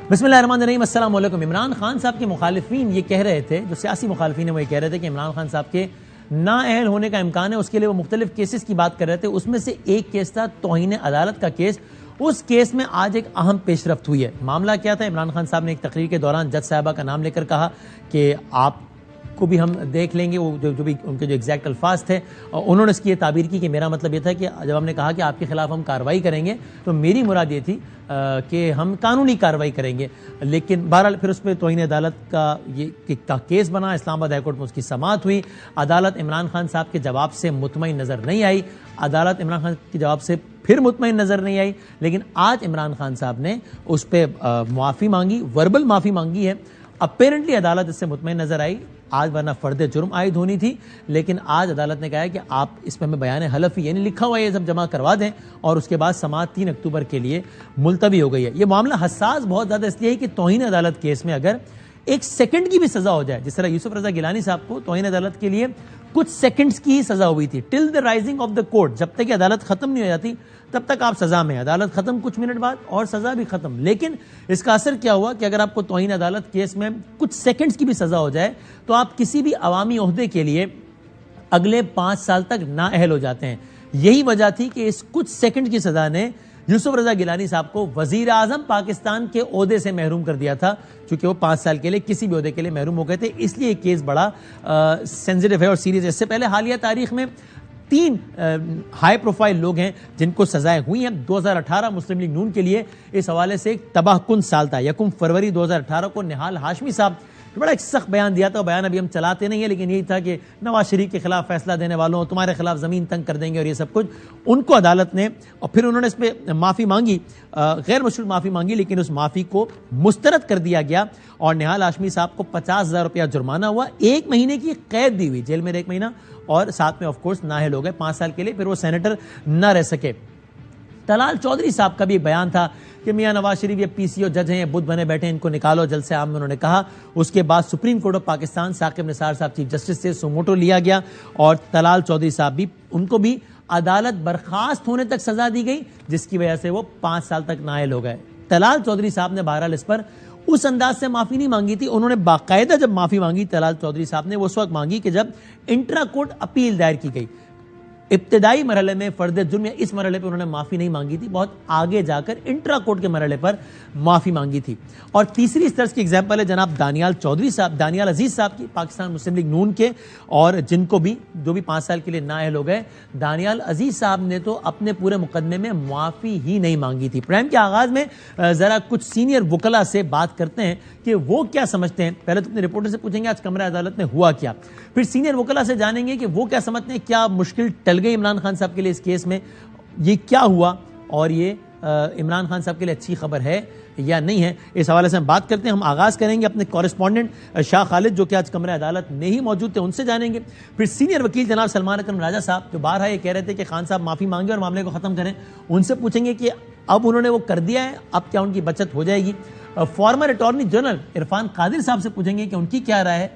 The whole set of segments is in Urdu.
بسم اللہ الرحمن الرحیم، السلام علیکم۔ عمران خان صاحب کے مخالفین یہ کہہ رہے تھے، جو سیاسی مخالفین ہیں وہ یہ کہہ رہے تھے کہ عمران خان صاحب کے نااہل ہونے کا امکان ہے، اس کے لیے وہ مختلف کیسز کی بات کر رہے تھے۔ اس میں سے ایک کیس تھا توہین عدالت کا کیس۔ اس کیس میں آج ایک اہم پیش رفت ہوئی ہے۔ معاملہ کیا تھا؟ عمران خان صاحب نے ایک تقریر کے دوران جج صاحبہ کا نام لے کر کہا کہ آپ کو بھی ہم دیکھ لیں گے، وہ جو بھی ان کے جو ایگزیکٹ الفاظ تھے، انہوں نے اس کی یہ تعبیر کی کہ میرا مطلب یہ تھا کہ جب ہم نے کہا کہ آپ کے خلاف ہم کارروائی کریں گے تو میری مراد یہ تھی کہ ہم قانونی کارروائی کریں گے، لیکن بہرحال پھر اس پہ توہین عدالت کا یہ کیس بنا۔ اسلام آباد ہائی کورٹ میں اس کی سماعت ہوئی۔ عدالت عمران خان صاحب کے جواب سے مطمئن نظر نہیں آئی، عدالت عمران خان کے جواب سے پھر مطمئن نظر نہیں آئی، لیکن آج عمران خان صاحب نے اس پہ معافی مانگی، وربل معافی مانگی ہے۔ اپیرنٹلی عدالت اس سے مطمئن نظر آئی آج، ورنہ فرد جرم عائد ہونی تھی، لیکن آج عدالت نے کہا ہے کہ آپ اس میں بیان حلف یعنی لکھا ہوا یہ سب جمع کروا دیں، اور اس کے بعد سماعت 3 اکتوبر کے لیے ملتوی ہو گئی ہے۔ یہ معاملہ حساس بہت زیادہ اس لیے ہے کہ توہین عدالت کیس میں اگر 1 سیکنڈ کی بھی سزا ہو جائے، جس طرح یوسف رضا گیلانی صاحب کو توہین عدالت کے لیے کچھ سیکنڈز کی ہی سزا ہوئی تھی، till the rising of the court, جب تک کہ عدالت ختم نہیں ہو جاتی تب تک آپ سزا میں، عدالت ختم کچھ منٹ بعد اور سزا بھی ختم۔ لیکن اس کا اثر کیا ہوا کہ اگر آپ کو توہین عدالت کیس میں کچھ سیکنڈز کی بھی سزا ہو جائے تو آپ کسی بھی عوامی عہدے کے لیے اگلے 5 سال تک نااہل ہو جاتے ہیں۔ یہی وجہ تھی کہ اس کچھ سیکنڈ کی سزا نے یوسف رضا گیلانی صاحب کو وزیر اعظم پاکستان کے عہدے سے محروم کر دیا تھا، چونکہ وہ 5 سال کے لیے کسی بھی عہدے کے لیے محروم ہو گئے تھے۔ اس لیے یہ کیس بڑا سینسیٹیو ہے اور سیریس ہے۔ اس سے پہلے حالیہ تاریخ میں 3 ہائی پروفائل لوگ ہیں جن کو سزائیں ہوئی ہیں۔ 2018 مسلم لیگ نون کے لیے اس حوالے سے ایک تباہ کن سال تھا۔ 1 فروری 2018 کو نہال ہاشمی صاحب بڑا ایک سخت بیان دیا تھا، وہ بیان ابھی ہم چلاتے نہیں ہیں، لیکن یہی تھا کہ نواز شریف کے خلاف فیصلہ دینے والوں تمہارے خلاف زمین تنگ کر دیں گے اور یہ سب کچھ۔ ان کو عدالت نے، اور پھر انہوں نے اس پہ معافی مانگی، غیر مشروط معافی مانگی، لیکن اس معافی کو مسترد کر دیا گیا اور نہال ہاشمی صاحب کو 50,000 روپیہ جرمانہ ہوا، 1 مہینے کی قید دی ہوئی، جیل میں 1 مہینہ، اور ساتھ میں آف کورس نااہل ہو گئے 5 سال کے لیے، پھر وہ سینیٹر نہ رہ سکے۔ طلال چودھری صاحب کا بھی ایک بیان تھا کہ میاں نواز شریف یہ PCO جج ہیں، یہ بدھ بنے بیٹھے ہیں، ان کو نکالو جلسے عام میں، انہوں نے کہا۔ اس کے بعد Supreme Court of Pakistan Saqib Nisar صاحب چیف جسٹس سے سوموٹو لیا گیا اور طلال چودھری صاحب بھی، ان کو بھی عدالت برخاست ہونے تک سزا دی گئی، جس کی وجہ سے وہ 5 سال تک نااہل ہو گئے۔ طلال چودھری صاحب نے بہرحال اس پر اس انداز سے معافی نہیں مانگی تھی، انہوں نے باقاعدہ جب معافی مانگی طلال چودھری صاحب نے، وہ اس وقت مانگی کہ جب انٹرا کورٹ اپیل دائر کی گئی۔ ابتدائی مرحلے میں فرد جرم یا اس مرحلے پہ انہوں نے معافی نہیں مانگی تھی، بہت آگے جا کر انٹرا کورٹ کے مرحلے پر معافی مانگی تھی۔ اور تیسری اس طرح کی ایگزامپل ہے جناب دانیال عزیز صاحب کی، پاکستان مسلم لیگ نون کے، اور جن کو بھی جو بھی 5 سال کے لیے نااہل ہو گئے۔ دانیال عزیز صاحب نے تو اپنے پورے مقدمے میں معافی ہی نہیں مانگی تھی۔ پروگرام کے آغاز میں ذرا کچھ سینئر وکلاء سے بات کرتے ہیں کہ وہ کیا سمجھتے ہیں۔ پہلے تو اپنے رپورٹر سے پوچھیں گے آج کمرہ عدالت میں ہوا کیا، پھر سینئر وکلاء سے جانیں گے کہ وہ کیا سمجھتے ہیں، کیا مشکل ٹل گئی عمران خان صاحب کے لیے اس کیس میں، یہ کیا ہوا، اور یہ عمران خان صاحب کے لیے اچھی خبر ہے یا نہیں ہے۔ اس حوالے سے ہم بات کرتے ہیں۔ ہم آغاز کریں گے اپنے کورسپونڈنٹ شاہ خالد جو کہ آج کمرہ عدالت میں ہی موجود تھے، ان سے جانیں گے، پھر سینئر وکیل جناب سلمان اکرم راجہ صاحب جو بارہا یہ کہہ رہے تھے کہ خان صاحب معافی مانگے اور معاملے کو ختم کریں، ان سے پوچھیں گے کہ اب انہوں نے وہ کر دیا ہے، اب کیا ان کی بچت ہو جائے گی۔ فارمر اٹارنی جنرل عرفان قادر صاحب سے پوچھیں گے کہ ان کی کیا رائے ہے،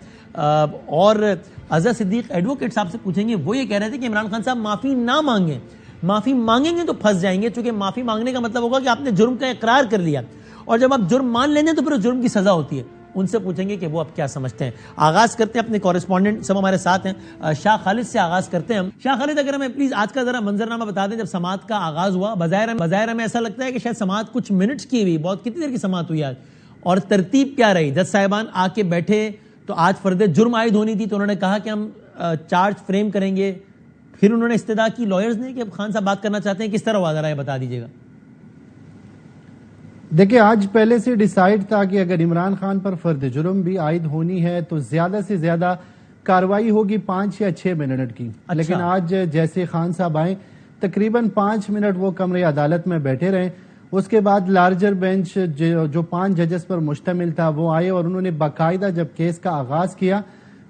اور اظہر صدیق ایڈوکیٹ صاحب سے پوچھیں گے، وہ یہ کہہ رہے تھے کہ عمران خان صاحب معافی نہ مانگیں، معافی مانگیں گے تو پھنس جائیں گے، چونکہ معافی مانگنے کا مطلب ہوگا کہ آپ نے جرم کا اقرار کر لیا، اور جب آپ جرم مان لیتے ہیں تو پھر اس جرم کی سزا ہوتی ہے۔ ان سے پوچھیں گے کہ وہ اب کیا سمجھتے ہیں۔ آغاز کرتے ہیں، اپنے کورسپونڈنٹ سب ہمارے ساتھ ہیں، شاہ خالد سے آغاز کرتے ہیں ہم۔ شاہ خالد اگر ہمیں پلیز آج کا ذرا منظرنامہ بتا دیں، جب سماعت کا آغاز ہوا، بظاہر ہمیں ایسا لگتا ہے کہ شاید سماعت کچھ منٹس کی ہوئی، بہت کتنی دیر کی سماعت ہوئی آج، اور ترتیب کیا رہی؟ جج صاحبان آ کے بیٹھے تو آج فرد جرم عائد ہونی تھی، تو انہوں نے کہا کہ ہم چارج فریم کریں گے، پھر انہوں نے استدعا کی لائرز نے کہ خان صاحب بات کرنا چاہتے ہیں، کس طرح ہوا ذرا یہ بتا دیجیے گا۔ دیکھیں، آج پہلے سے ڈیسائیڈ تھا کہ اگر عمران خان پر فرد جرم بھی عائد ہونی ہے تو زیادہ سے زیادہ کاروائی ہوگی 5 یا 6 منٹ کی، لیکن آج جیسے خان صاحب آئے تقریباً 5 منٹ وہ کمرے عدالت میں بیٹھے رہے، اس کے بعد لارجر بینچ جو 5 ججز پر مشتمل تھا وہ آئے، اور انہوں نے باقاعدہ جب کیس کا آغاز کیا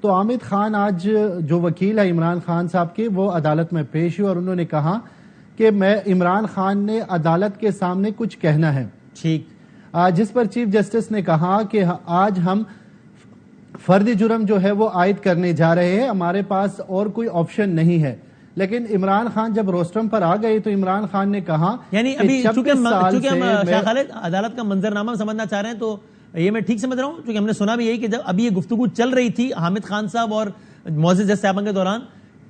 تو عامد خان آج جو وکیل ہے عمران خان صاحب کے، وہ عدالت میں پیش ہوئے اور انہوں نے کہا کہ میں عمران خان نے عدالت کے سامنے کچھ کہنا ہے، ٹھیک، جس پر چیف جسٹس نے کہا کہ آج ہم فرد جرم جو ہے وہ عائد کرنے جا رہے ہیں، ہمارے پاس اور کوئی آپشن نہیں ہے۔ لیکن عمران خان جب روسٹرم پر آ گئے تو عمران خان نے کہا یعنی ابھی چونکہ ہم شاہ خالد عدالت کا منظر نامہ سمجھنا چاہ رہے ہیں، تو یہ میں ٹھیک سمجھ رہا ہوں؟ کیونکہ ہم نے سنا بھی یہی کہ جب ابھی یہ گفتگو چل رہی تھی حامد خان صاحب اور معزز جج صاحبان کے دوران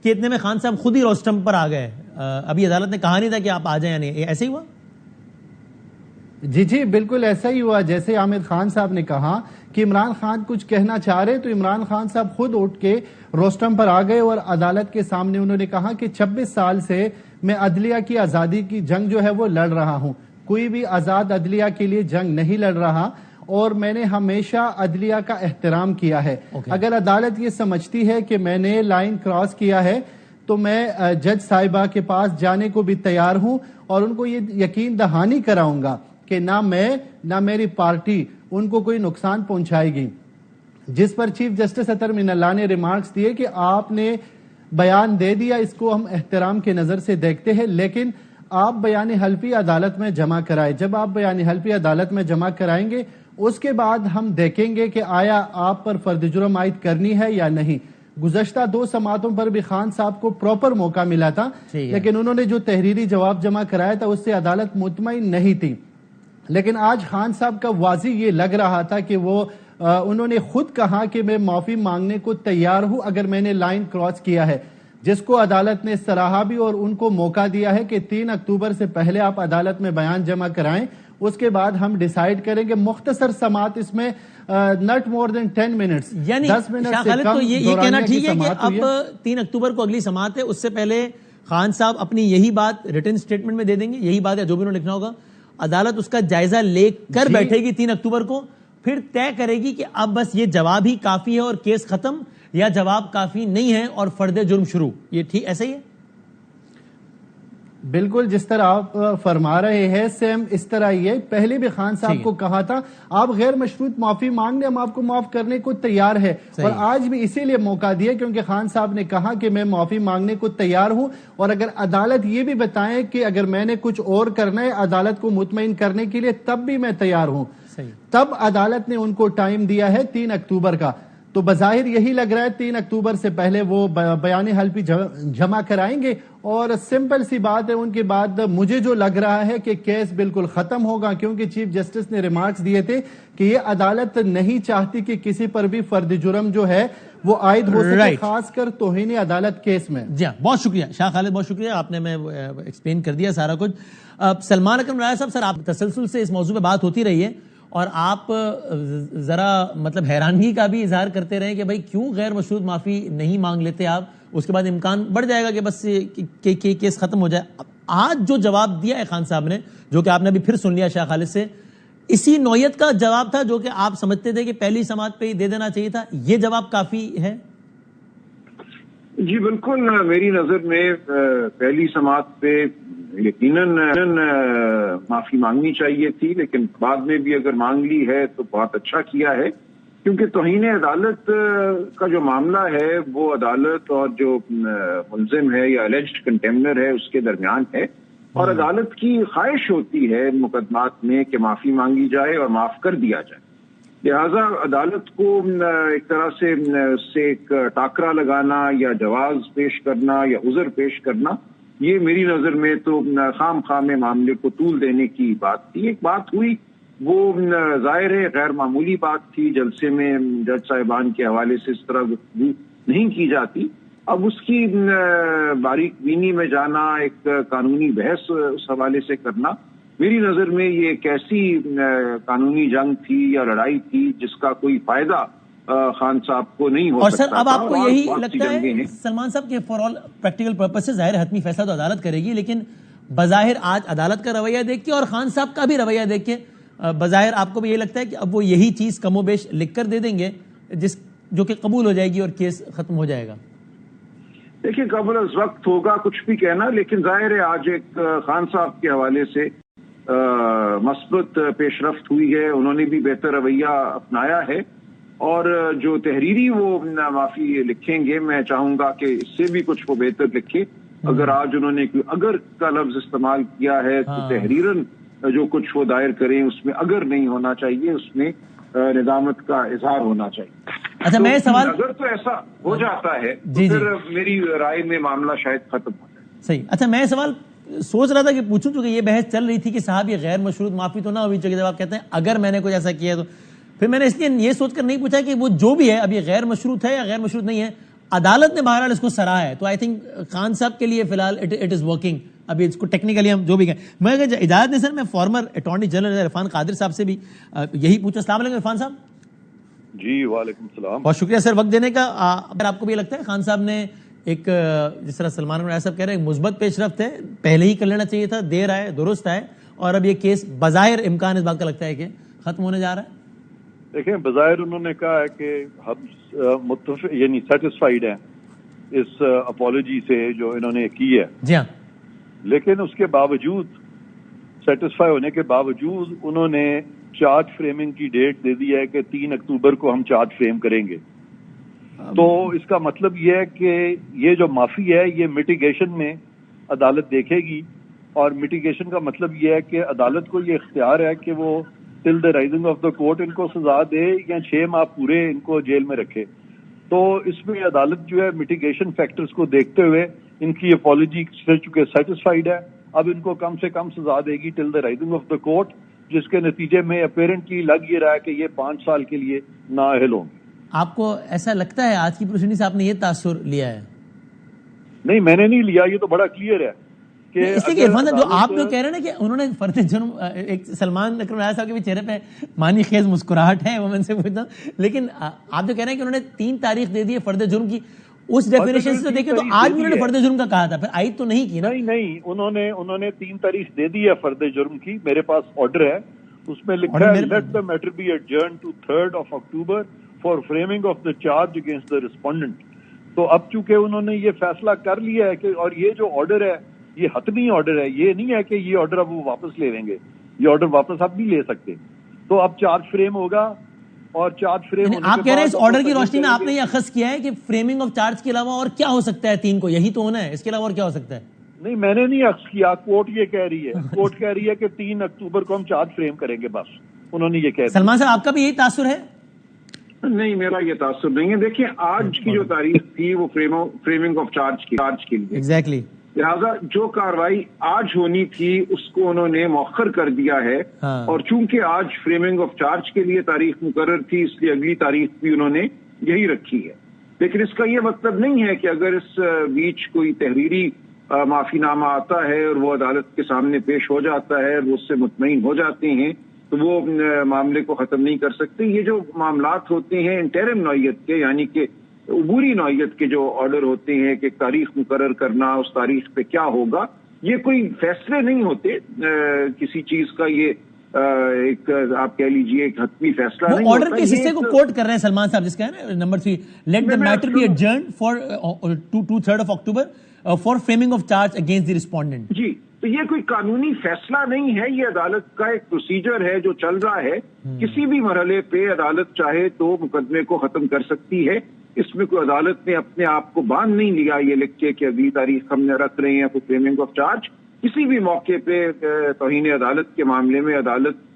کہ اتنے میں خان صاحب خود ہی روسٹرم پر آ گئے، ابھی عدالت نے کہا نہیں تھا کہ آپ آ جائیں، یعنی ایسے ہی ہوا؟ جی بالکل ایسا ہی ہوا. جیسے حامد خان صاحب نے کہا کہ عمران خان کچھ کہنا چاہ رہے تو عمران خان صاحب خود اٹھ کے روسٹرم پر آ گئے اور عدالت کے سامنے انہوں نے کہا کہ 26 سال سے میں عدلیہ کی آزادی کی جنگ جو ہے وہ لڑ رہا ہوں، کوئی بھی آزاد عدلیہ کے لیے جنگ نہیں لڑ رہا اور میں نے ہمیشہ عدلیہ کا احترام کیا ہے. اگر عدالت یہ سمجھتی ہے کہ میں نے لائن کراس کیا ہے تو میں جج صاحبہ کے پاس جانے کو بھی تیار ہوں اور ان کو یہ یقین دہانی کراؤں گا کہ نہ میں نہ میری پارٹی ان کو کوئی نقصان پہنچائے گی. جس پر چیف جسٹس اطہر من اللہ نے ریمارکس دیے کہ آپ نے بیان دے دیا، اس کو ہم احترام کے نظر سے دیکھتے ہیں، لیکن آپ بیان حلفی عدالت میں جمع کرائیں. جب آپ بیان حلفی عدالت میں جمع کرائیں گے اس کے بعد ہم دیکھیں گے کہ آیا آپ پر فرد جرم عائد کرنی ہے یا نہیں. گزشتہ 2 سماعتوں پر بھی خان صاحب کو پراپر موقع ملا تھا، لیکن انہوں نے جو تحریری جواب جمع کرایا تھا اس سے عدالت مطمئن نہیں تھی. لیکن آج خان صاحب کا واضح یہ لگ رہا تھا کہ وہ انہوں نے خود کہا کہ میں معافی مانگنے کو تیار ہوں اگر میں نے لائن کراس کیا ہے، جس کو عدالت نے سراہا بھی اور ان کو موقع دیا ہے کہ 3 اکتوبر سے پہلے آپ عدالت میں بیان جمع کرائیں، اس کے بعد ہم ڈیسائیڈ کریں گے. مختصر سماعت اس میں not more than 10 minutes، یعنی 10 منٹ سے کم تو یہ کہنا ٹھیک ہے کہ اب ہوئی ہے. 3 اکتوبر کو اگلی سماعت ہے، اس سے پہلے خان صاحب اپنی یہی بات ریٹن سٹیٹمنٹ میں دے دیں گے، یہی بات ہے جو بھی انہوں نے لکھنا ہوگا، عدالت اس کا جائزہ لے کر بیٹھے گی 3 اکتوبر کو، پھر طے کرے گی کہ اب بس یہ جواب ہی کافی ہے اور کیس ختم، یا جواب کافی نہیں ہے اور فرد جرم شروع. یہ ٹھیک ایسا ہی ہے؟ بالکل جس طرح آپ فرما رہے ہیں سیم اس طرح ہی ہے. پہلے بھی خان صاحب کو کہا تھا آپ غیر مشروط معافی مانگنے، ہم آپ کو معاف کرنے کو تیار ہے، اور آج بھی اسی لیے موقع دیا کیونکہ خان صاحب نے کہا کہ میں معافی مانگنے کو تیار ہوں، اور اگر عدالت یہ بھی بتائیں کہ اگر میں نے کچھ اور کرنا ہے عدالت کو مطمئن کرنے کے لیے تب بھی میں تیار ہوں. تب عدالت نے ان کو ٹائم دیا ہے 3 اکتوبر کا. تو بظاہر یہی لگ رہا ہے 3 اکتوبر سے پہلے وہ بیان حلفی جمع کرائیں گے، اور سمپل سی بات ہے ان کے بعد مجھے جو لگ رہا ہے کہ کیس بالکل ختم ہوگا، کیونکہ چیف جسٹس نے ریمارکس دیے تھے کہ یہ عدالت نہیں چاہتی کہ کسی پر بھی فرد جرم جو ہے وہ عائد ہو سکے، خاص کر توہین عدالت کیس میں. جی ہاں، بہت شکریہ شاہ خالد، بہت شکریہ، آپ نے میں ایکسپلین کر دیا سارا کچھ. سلمان اکرم رائے صاحب، سر آپ تسلسل سے اس موضوع پہ بات ہوتی رہی ہے اور آپ ذرا مطلب حیرانگی کا بھی اظہار کرتے رہے کہ بھائی کیوں غیر مشروط معافی نہیں مانگ لیتے آپ، اس کے بعد امکان بڑھ جائے گا کہ بس کیس ختم ہو جائے. آج جو جواب دیا ہے خان صاحب نے، جو کہ آپ نے ابھی پھر سن لیا شاہ خالد سے، اسی نوعیت کا جواب تھا جو کہ آپ سمجھتے تھے کہ پہلی سماعت پہ ہی دے دینا چاہیے تھا، یہ جواب کافی ہے؟ جی بالکل، میری نظر میں پہلی سماعت پہ یقیناً معافی مانگنی چاہیے تھی، لیکن بعد میں بھی اگر مانگ لی ہے تو بہت اچھا کیا ہے، کیونکہ توہین عدالت کا جو معاملہ ہے وہ عدالت اور جو ملزم ہے یا الیجڈ کنٹیمنر ہے اس کے درمیان ہے، اور عدالت کی خواہش ہوتی ہے مقدمات میں کہ معافی مانگی جائے اور معاف کر دیا جائے. لہذا عدالت کو ایک طرح سے ایک ٹاکرا لگانا یا جواز پیش کرنا یا عذر پیش کرنا، یہ میری نظر میں تو خام میں معاملے کو طول دینے کی بات تھی. ایک بات ہوئی وہ ظاہر ہے غیر معمولی بات تھی، جلسے میں جج صاحبان کے حوالے سے اس طرح گفتگو نہیں کی جاتی. اب اس کی باریک بینی میں جانا، ایک قانونی بحث اس حوالے سے کرنا، میری نظر میں یہ ایک ایسی قانونی جنگ تھی یا لڑائی تھی جس کا کوئی فائدہ خان صاحب کو نہیں ہو سکتا. اور سر اب آپ کو یہی لگتا ہے سلمان صاحب کہ فار آل پریکٹیکل پرپسز ظاہر حتمی فیصلہ تو عدالت کرے گی، لیکن بظاہر آج عدالت کا رویہ دیکھ کے اور خان صاحب کا بھی رویہ دیکھ کے بظاہر آپ کو بھی یہ لگتا ہے کہ اب وہ یہی چیز کم و بیش لکھ کر دے دیں گے جو کہ قبول ہو جائے گی اور کیس ختم ہو جائے گا؟ دیکھیں قبل از وقت ہوگا کچھ بھی کہنا، لیکن ظاہر ہے آج ایک خان صاحب کے حوالے سے مثبت پیش رفت ہوئی ہے، انہوں نے بھی بہتر رویہ اپنایا ہے، اور جو تحریری وہ معافی لکھیں گے میں چاہوں گا کہ اس سے بھی کچھ وہ بہتر لکھے. اگر آج انہوں نے اگر کا لفظ استعمال کیا ہے تو تحریراً جو کچھ وہ دائر کریں اس میں اگر نہیں ہونا چاہیے، اس میں ندامت کا اظہار ہونا چاہیے. اچھا میں سوال اگر تو ایسا ہو جاتا ہے جی پھر میری رائے میں معاملہ شاید ختم ہو جائے. صحیح. اچھا میں سوال سوچ رہا تھا کہ پوچھوں چونکہ یہ بحث چل رہی تھی کہ صاحب یہ غیر مشروط معافی تو نہ ہوئی چاہیے. جب آپ کہتے ہیں اگر میں نے کچھ ایسا کیا تو پھر میں نے اس لیے یہ سوچ کر نہیں پوچھا کہ وہ جو بھی ہے اب یہ غیر مشروط ہے یا غیر مشروط نہیں ہے. عدالت نے بہرحال اس کو سراہا ہے تو آئی تھنک خان صاحب کے لیے فی الحال اٹ از ورکنگ. ابھی اس کو ٹیکنیکلی ہم جو بھی کہیں. میں اگر اجازت نہیں سر میں فارمر اٹارنی جنرل عرفان قادر صاحب سے بھی یہی پوچھا. السلام علیکم عرفان صاحب. جی وعلیکم السلام. بہت شکریہ سر وقت دینے کا. اگر آپ کو بھی لگتا ہے خان صاحب نے ایک جس طرح سلمان عمران صاحب کہہ رہے ہیں مثبت پیش رفت ہے, پہلے ہی کر لینا چاہیے تھا, دیر آئے درست آئے, اور اب یہ کیس بظاہر امکان اس بات کا لگتا ہے کہ ختم ہونے جا رہا ہے. دیکھیں بظاہر انہوں نے کہا ہے کہ ہم متفق یعنی سیٹسفائیڈ ہیں اس اپالوجی سے جو انہوں نے کی ہے. جی ہاں. لیکن اس کے باوجود سیٹسفائی ہونے کے باوجود انہوں نے چارج فریمنگ کی ڈیٹ دے دی ہے کہ 3 اکتوبر کو ہم چارج فریم کریں گے. تو اس کا مطلب یہ ہے کہ یہ جو معافی ہے یہ میٹیگیشن میں عدالت دیکھے گی, اور میٹیگیشن کا مطلب یہ ہے کہ عدالت کو یہ اختیار ہے کہ وہ till the rising of the court ان کو سزا دے یا 6 ماہ پورے ان کو جیل میں رکھے. تو اس میں عدالت جو ہے میٹیگیشن فیکٹرز کو دیکھتے ہوئے ان کی اپالوجی سے چونکہ سیٹسفائیڈ ہے اب ان کو کم سے کم سزا دے گی till the rising of the court, جس کے نتیجے میں اپیرنٹلی لگ یہ رہا ہے کہ یہ 5 سال کے لیے نااہل ہوں گے. آپ کو ایسا لگتا ہے آج کی پروسیڈنگ سے آپ نے یہ تاثر لیا ہے؟ نہیں میں نے نہیں لیا, یہ تو بڑا کلیئر ہے کہ اس لیے عرفان صاحب جو آپ جو کہہ رہے ہیں نا کہ انہوں نے فرد جرم, ایک سلمان اکرم راجہ صاحب کے بھی چہرے پہ معنی خیز مسکراہٹ ہے, وہ میں سے پوچھتا ہوں, لیکن آپ جو کہہ رہے ہیں کہ انہوں نے 3 تاریخ دے دی ہے فرد جرم کی, اس ڈیفینیشن سے دیکھیں تو آج بھی انہوں نے فرد جرم کا کہا تھا, پھر عائد تو نہیں کی نا. نہیں انہوں نے 3 تاریخ دے دی ہے فرد جرم کی. میرے پاس آرڈر ہے, اس میں لکھا ہے let the matter be adjourn to 3rd of October for framing of the charge against the respondent. تو اب چونکہ انہوں نے یہ فیصلہ کر لیا ہے کہ, اور یہ جو آرڈر ہے یہ حتمی آرڈر ہے, یہ نہیں ہے کہ یہ آرڈر اب وہ واپس لے لیں گے, یہ آرڈر واپس اب نہیں لے سکتے. تو اب چارج فریم ہوگا, اور چارج فریم ہونے آپ کہہ رہے ہیں اس آرڈر کی روشنی میں آپ نے یہ اخذ کیا ہے کہ فریمنگ آف چارج کے علاوہ اور کیا ہو سکتا ہے 3 کو, یہی تو ہونا ہے, اس کے علاوہ اور کیا ہو سکتا ہے؟ نہیں میں نے نہیں اخذ کیا, کورٹ یہ کہہ رہی ہے, کورٹ کہہ رہی ہے کہ 3 اکتوبر کو ہم چارج فریم کریں گے, بس انہوں نے یہ کہہ دیا. سلمان صاحب آپ کا بھی یہی تاثر ہے؟ نہیں میرا یہ تاثر نہیں ہے. دیکھیں آج کی جو تاریخ تھی وہ فریمنگ آف چارج کے لیے, ایگزیکٹلی لہٰذا جو کاروائی آج ہونی تھی اس کو انہوں نے مؤخر کر دیا ہے, اور چونکہ آج فریمنگ آف چارج کے لیے تاریخ مقرر تھی اس لیے اگلی تاریخ بھی انہوں نے یہی رکھی ہے. لیکن اس کا یہ مطلب نہیں ہے کہ اگر اس بیچ کوئی تحریری معافی نامہ آتا ہے اور وہ عدالت کے سامنے پیش ہو جاتا ہے اور وہ اس سے مطمئن ہو جاتے ہیں تو وہ معاملے کو ختم نہیں کر سکتے. یہ جو معاملات ہوتے ہیں انٹرم نوعیت کے, یعنی کہ عبوری نوعیت کے جو آرڈر ہوتے ہیں کہ تاریخ مقرر کرنا, اس تاریخ پہ کیا ہوگا, یہ کوئی فیصلے نہیں ہوتے کسی چیز کا, یہ ایک آپ کہہ لیجئے ایک حتمی فیصلہ نہیں ہوتا. آرڈر کس حصے کو کوٹ کر رہے ہیں سلمان صاحب جس کا ہے نا number 3, let the matter be adjourned for 3rd of October for framing of charge against the respondent. جی تو یہ کوئی قانونی فیصلہ نہیں ہے, یہ عدالت کا ایک پروسیجر ہے جو چل رہا ہے. کسی بھی مرحلے پہ عدالت چاہے تو مقدمے کو ختم کر سکتی ہے. اس میں کوئی عدالت نے اپنے آپ کو باندھ نہیں لیا یہ لکھ کے کہ ابھی تاریخ ہم نے رکھ رہے ہیں فور فریمنگ آف چارج. کسی بھی موقع پہ توہین عدالت کے معاملے میں عدالت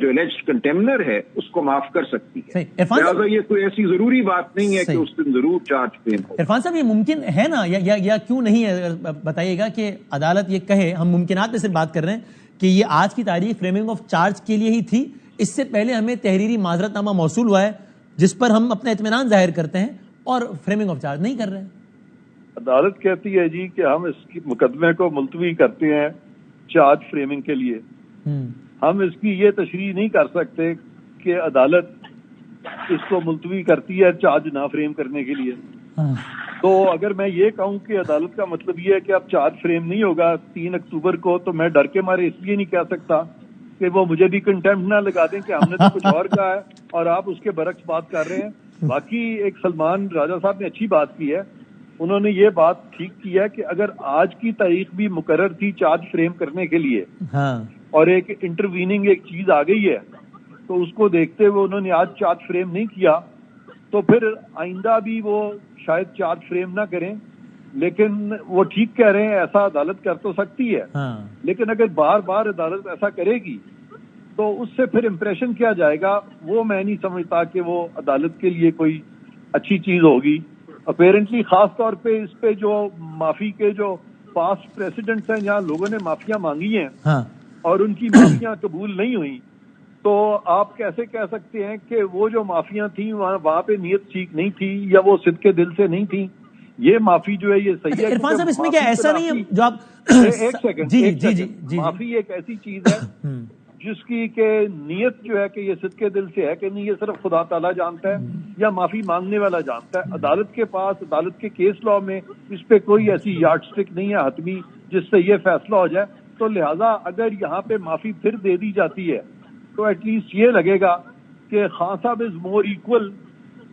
جو الیجڈ کنٹیمنر ہے اس کو معاف کر سکتی ہے. لہٰذا یہ کوئی ایسی ضروری بات نہیں ہے کہ اس دن ضرور چارج فریم ہو. عرفان صاحب یہ ممکن ہے نا یا کیوں نہیں ہے, بتائیے گا کہ عدالت یہ کہے, ہم ممکنات میں سے بات کر رہے ہیں کہ یہ آج کی تاریخ فریمنگ آف چارج کے لیے ہی تھی, اس سے پہلے ہمیں تحریری معذرت نامہ موصول ہوا ہے جس پر ہم اپنا اطمینان ظاہر کرتے ہیں اور فریمنگ آف چارج نہیں کر رہے ہیں. عدالت کہتی ہے جی کہ ہم اس کی مقدمے کو ملتوی کرتے ہیں چارج فریمنگ کے لیے. ہم اس کی یہ تشریح نہیں کر سکتے کہ عدالت اس کو ملتوی کرتی ہے چارج نہ فریم کرنے کے لیے. تو اگر میں یہ کہوں کہ عدالت کا مطلب یہ ہے کہ اب چارج فریم نہیں ہوگا 3 اکتوبر کو, تو میں ڈر کے مارے اس لیے نہیں کہہ سکتا کہ وہ مجھے بھی کنٹیمپٹ نہ لگا دیں کہ ہم نے تو کچھ اور کہا ہے اور آپ اس کے برعکس بات کر رہے ہیں. باقی ایک سلمان راجہ صاحب نے اچھی بات کی ہے, انہوں نے یہ بات ٹھیک کی ہے کہ اگر آج کی تاریخ بھی مقرر تھی چارج فریم کرنے کے لیے اور ایک انٹرویننگ ایک چیز آ گئی ہے تو اس کو دیکھتے ہوئے انہوں نے آج چارج فریم نہیں کیا, تو پھر آئندہ بھی وہ شاید چارج فریم نہ کریں. لیکن وہ ٹھیک کہہ رہے ہیں, ایسا عدالت کر تو سکتی ہے, لیکن اگر بار بار عدالت ایسا کرے گی تو اس سے پھر امپریشن کیا جائے گا, وہ میں نہیں سمجھتا کہ وہ عدالت کے لیے کوئی اچھی چیز ہوگی. اپیرنٹلی خاص طور پہ اس پہ جو معافی کے جو پاسٹ پریسیڈنٹس ہیں جہاں لوگوں نے معافیاں مانگی ہیں اور ان کی معافیاں قبول نہیں ہوئی, تو آپ کیسے کہہ سکتے ہیں کہ وہ جو معافیاں تھیں وہاں پہ نیت ٹھیک نہیں تھی یا وہ صدقے دل سے نہیں تھی؟ یہ معافی جو ہے یہ صحیح ہے. عرفان صاحب اس میں کیا ایسا نہیں ہے جو آپ ایک سیکنڈ, معافی ایک ایسی چیز ہے جس کی کہ نیت جو ہے کہ یہ صدقے دل سے ہے کہ نہیں, یہ صرف خدا تعالیٰ جانتا ہے یا معافی مانگنے والا جانتا ہے. عدالت کے پاس, عدالت کے کیس لاء میں اس پہ کوئی ایسی یارڈ اسٹک نہیں ہے حتمی جس سے یہ فیصلہ ہو جائے. تو لہٰذا اگر یہاں پہ معافی پھر دے دی جاتی ہے تو ایٹ لیسٹ یہ لگے گا کہ خان صاحب is more equal